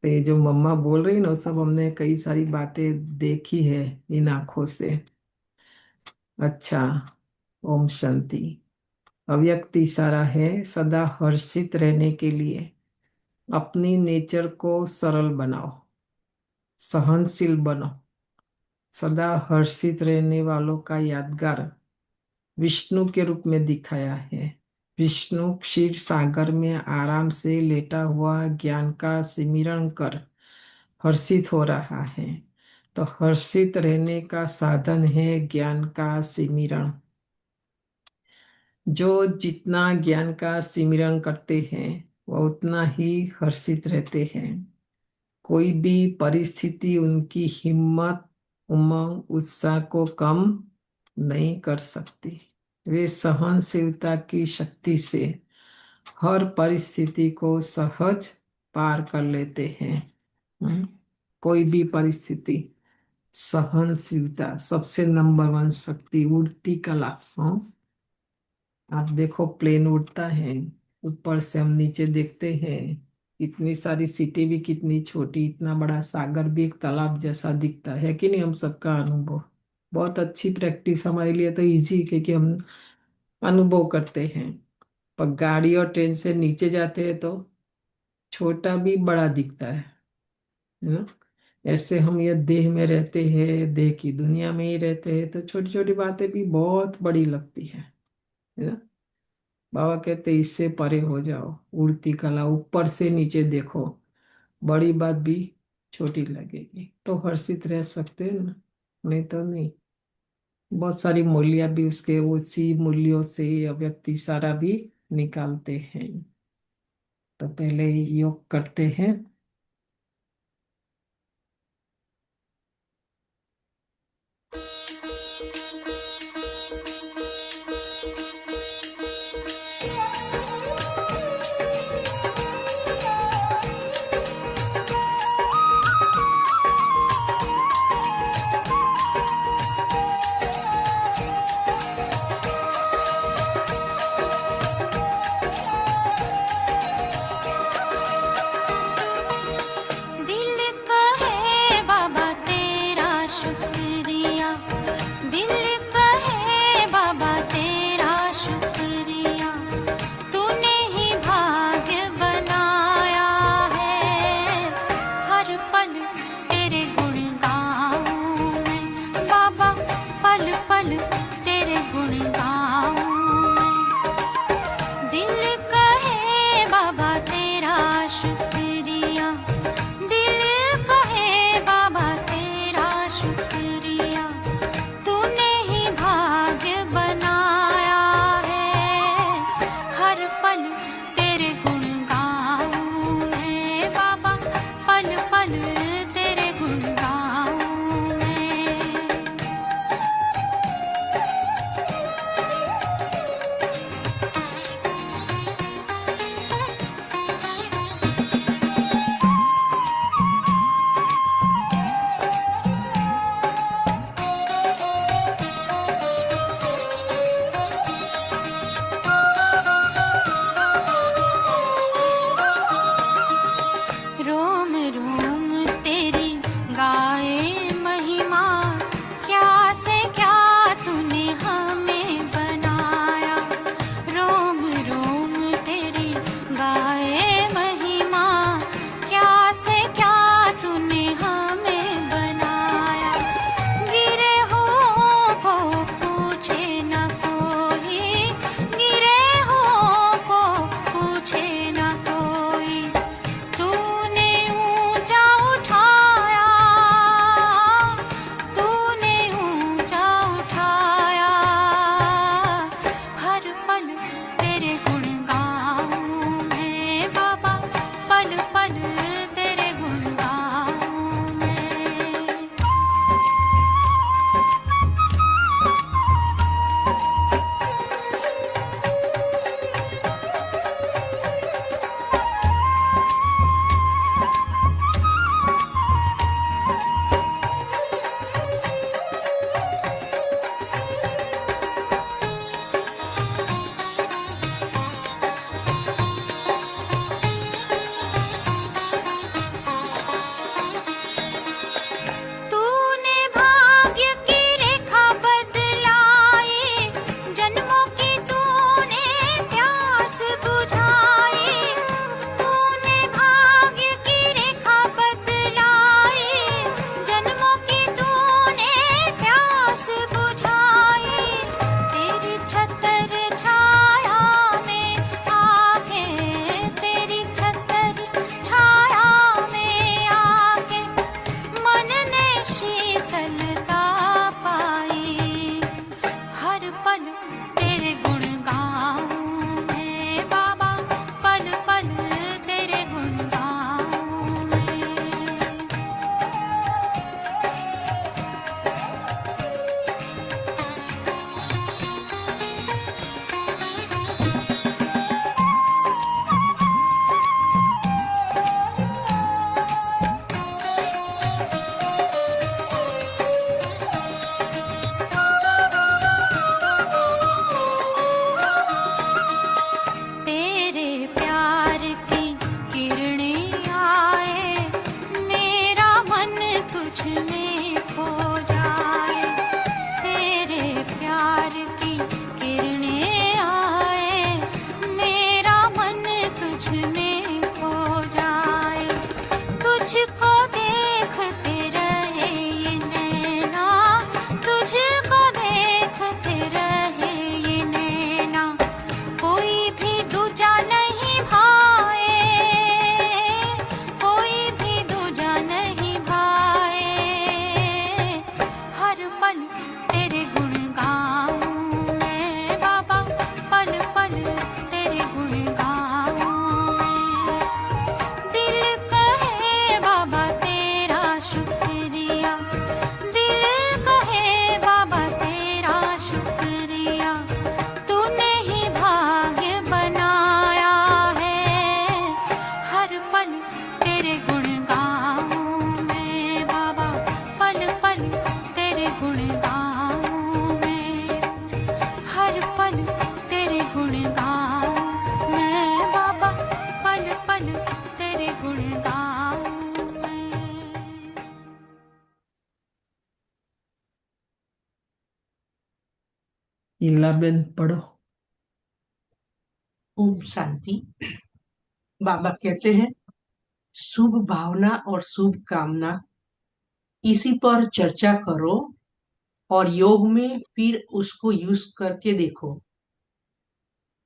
तो ये जो मम्मा बोल रही ना, वो सब हमने कई सारी बातें देखी है इन आंखों से। अच्छा, ओम शांति। अव्यक्त इशारा है सदा हर्षित रहने के लिए अपनी नेचर को सरल बनाओ, सहनशील बनो। सदा हर्षित रहने वालों का यादगार विष्णु के रूप में दिखाया है। विष्णु क्षीर सागर में आराम से लेटा हुआ ज्ञान का सिमरण कर हर्षित हो रहा है। तो हर्षित रहने का साधन है ज्ञान का सिमरण। जो जितना ज्ञान का सिमरण करते हैं वह उतना ही हर्षित रहते हैं। कोई भी परिस्थिति उनकी हिम्मत उमंग उत्साह को कम नहीं कर सकती। वे सहनशीलता की शक्ति से हर परिस्थिति को सहज पार कर लेते हैं। कोई भी परिस्थिति, सहनशीलता सबसे नंबर 1 शक्ति, उड़ती कला। आप देखो प्लेन उड़ता है, ऊपर से हम नीचे देखते हैं, इतनी सारी सिटी भी कितनी छोटी, इतना बड़ा सागर भी एक तालाब जैसा दिखता है कि नहीं। हम सबका अनुभव बहुत अच्छी प्रैक्टिस हमारे लिए तो इजी, क्योंकि हम अनुभव करते हैं। पर गाड़ी और ट्रेन से नीचे जाते हैं तो छोटा भी बड़ा दिखता है ना। ऐसे हम ये देह में रहते हैं, देह की दुनिया में ही रहते हैं, तो छोटी छोटी बातें भी बहुत बड़ी लगती है ना। बाबा कहते इससे परे हो जाओ, उड़ती कला, ऊपर से नीचे देखो, बड़ी बात भी छोटी लगेगी तो हर्षित रह सकते हैं ना, नहीं तो नहीं। बहुत सारी मूल्य भी उसके उसी मूल्यों से व्यक्ति सारा भी निकालते हैं। तो पहले योग करते हैं। देखते रहे ये नैना, तुझको देखते रहे ये नैना, कोई भी दूजा नहीं भाए, कोई भी दूजा नहीं भाए, हर पल तेरे गुण गाऊं मैं बाबा, पल पल तेरे गुण गाऊं मैं, दिल कहे बाबा तेरा शुक्रिया, दिल कहे बाबा तेरा शुक्रिया, तूने ही भाग्य बनाया है, हर पल तेरे गुण गाऊं मैं बाबा, पल पल तेरे गुण गाऊं मैं, हर पल तेरे गुण गाऊं मैं बाबा, पल पल तेरे गुण गाऊं मैं। इलाबेन पढ़ो। ओम शांति। बाबा कहते हैं शुभ भावना और शुभ कामना, इसी पर चर्चा करो और योग में फिर उसको यूज करके देखो।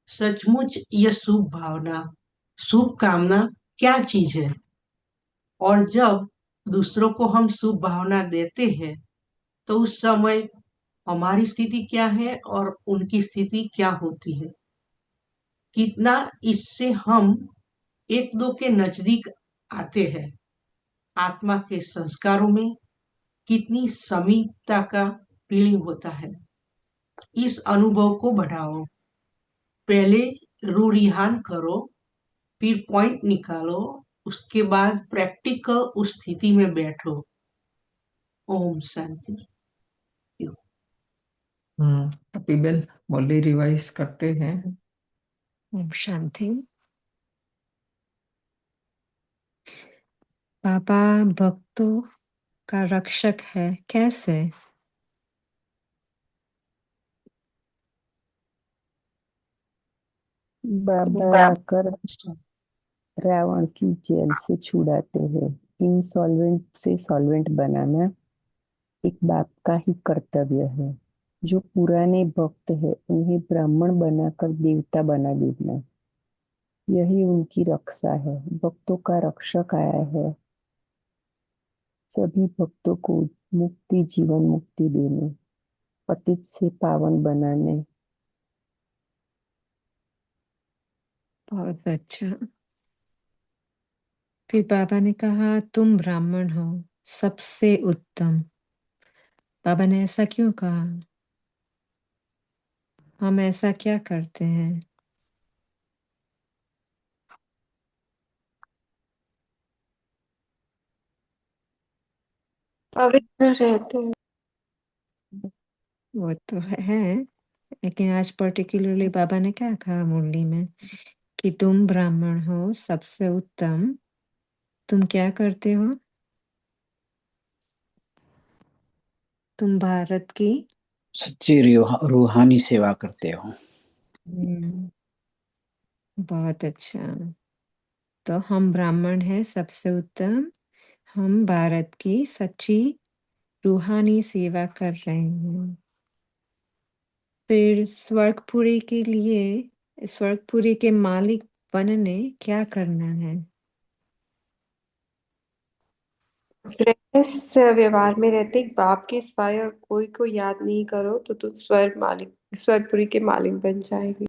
सचमुच यह शुभ भावना, शुभ कामना क्या चीज है? और जब दूसरों को हम शुभ भावना देते हैं तो उस समय हमारी स्थिति क्या है और उनकी स्थिति क्या होती है? कितना इससे हम एक दो के नजदीक आते हैं। आत्मा के संस्कारों में कितनी समीपता का फीलिंग होता है। इस अनुभव को बढ़ाओ। पहले रूरिहान करो, फिर पॉइंट निकालो, उसके बाद प्रैक्टिकल उस स्थिति में बैठो। ओम शांति। कपिबेन बोली रिवाइज करते हैं। ओम शांति। बाबा भक्तों का रक्षक है, कैसे? बाबा आकर रावण की जेल से छुड़ाते हैं। इंसॉल्वेंट से सॉल्वेंट बनाना एक बाप का ही कर्तव्य है। जो पुराने भक्त है उन्हें ब्राह्मण बनाकर देवता बना देना, यही उनकी रक्षा है। भक्तों का रक्षक आया है, सभी भक्तों को मुक्ति, जीवन मुक्ति देने, पतित से पावन बनाने। बहुत अच्छा। फिर बाबा ने कहा तुम ब्राह्मण हो सबसे उत्तम। बाबा ने ऐसा क्यों कहा? हम ऐसा क्या करते हैं? पवित्र रहते हैं। वो तो है, लेकिन आज पर्टिकुलरली बाबा ने क्या कहा मुरली में कि तुम ब्राह्मण हो सबसे उत्तम। तुम क्या करते हो? तुम भारत की सच्ची रूहानी सेवा करते हो। बहुत अच्छा। तो हम ब्राह्मण हैं सबसे उत्तम, हम भारत की सच्ची रूहानी सेवा कर रहे हैं। फिर स्वर्गपुरी के लिए, स्वर्गपुरी के मालिक बनने क्या करना है? गृहस्थ व्यवहार में रहते बाप के सिवाय और कोई को याद नहीं करो तो तुम स्वर्गपुरी के मालिक बन जाएगी।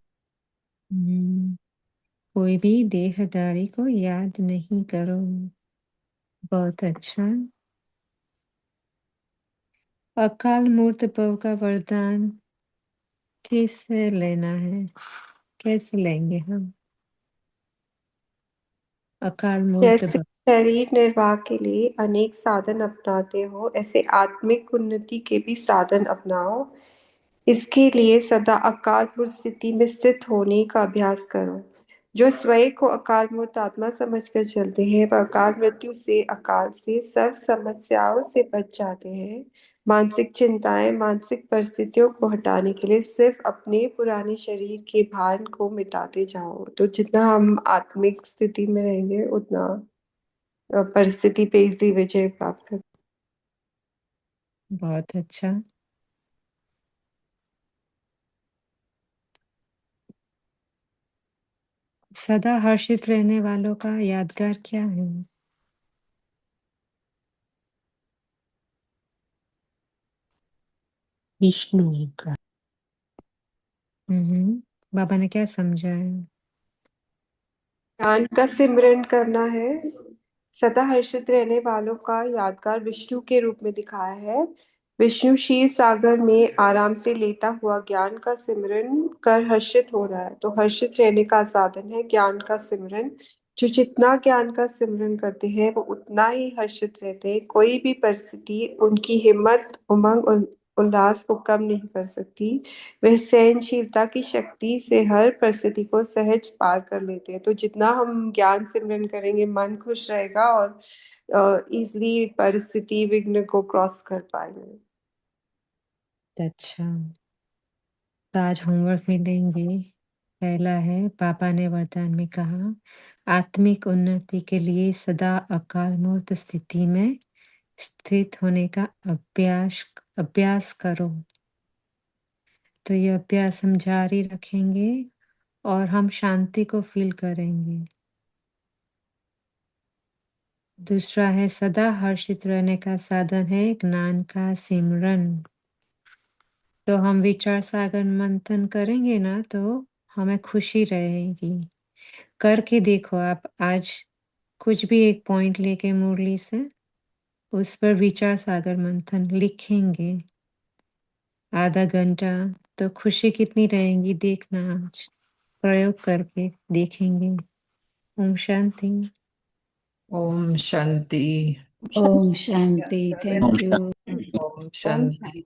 कोई भी देहधारी को याद नहीं करो। बहुत अच्छा। अकाल मूर्त भव का वरदान कैसे लेना है? कैसे लेंगे हम अकाल मूर्त जैसे भव? शरीर निर्वाह के लिए अनेक साधन अपनाते हो, ऐसे आत्मिक उन्नति के भी साधन अपनाओ। इसके लिए सदा अकाल मूर्त स्थिति में स्थित होने का अभ्यास करो। जो स्वयं को अकाल मूर्त आत्मा समझकर चलते हैं वह अकाल मृत्यु से, अकाल से, सर्व समस्याओं से बच जाते हैं। मानसिक चिंताएं, मानसिक परिस्थितियों को हटाने के लिए सिर्फ अपने पुराने शरीर के भान को मिटाते जाओ। तो जितना हम आत्मिक स्थिति में रहेंगे उतना परिस्थिति पे इजली विजय प्राप्त कर। बहुत अच्छा। सदा हर्षित रहने वालों का यादगार क्या है? विष्णु का। बाबा ने क्या समझाया? ज्ञान का सिमरन करना है। सदा हर्षित रहने वालों का यादगार विष्णु के रूप में दिखाया है। विष्णु क्षीर सागर में आराम से लेटा हुआ ज्ञान का सिमरन कर हर्षित हो रहा है, तो हर्षित रहने का साधन है ज्ञान का सिमरन। जो जितना ज्ञान का सिमरन करते हैं वो उतना ही हर्षित रहते हैं। कोई भी परिस्थिति उनकी हिम्मत, उमंग और उल्लास को कम नहीं कर सकती। वह सहनशीलता की शक्ति से हर परिस्थिति को सहज पार कर लेते हैं। तो जितना हम ज्ञान सिमरन करेंगे मन खुश रहेगा और इजली परिस्थिति विघ्न को क्रॉस कर पाएंगे। अच्छा, तो आज होमवर्क मिलेंगे। पहला है, पापा ने वरदान में कहा आत्मिक उन्नति के लिए सदा अकाल मूर्त स्थिति में स्थित होने का अभ्यास करो। तो ये अभ्यास हम जारी रखेंगे और हम शांति को फील करेंगे। दूसरा है, सदा हर्षित रहने का साधन है ज्ञान का सिमरन। तो हम विचार सागर मंथन करेंगे ना, तो हमें खुशी रहेगी। करके देखो आप, आज कुछ भी एक पॉइंट लेके मुरली से उस पर विचार सागर मंथन लिखेंगे आधा घंटा, तो खुशी कितनी रहेगी देखना। आज प्रयोग करके देखेंगे। ओम शांति। ओम शांति। ओम शांति। Thank you. ओम शांति।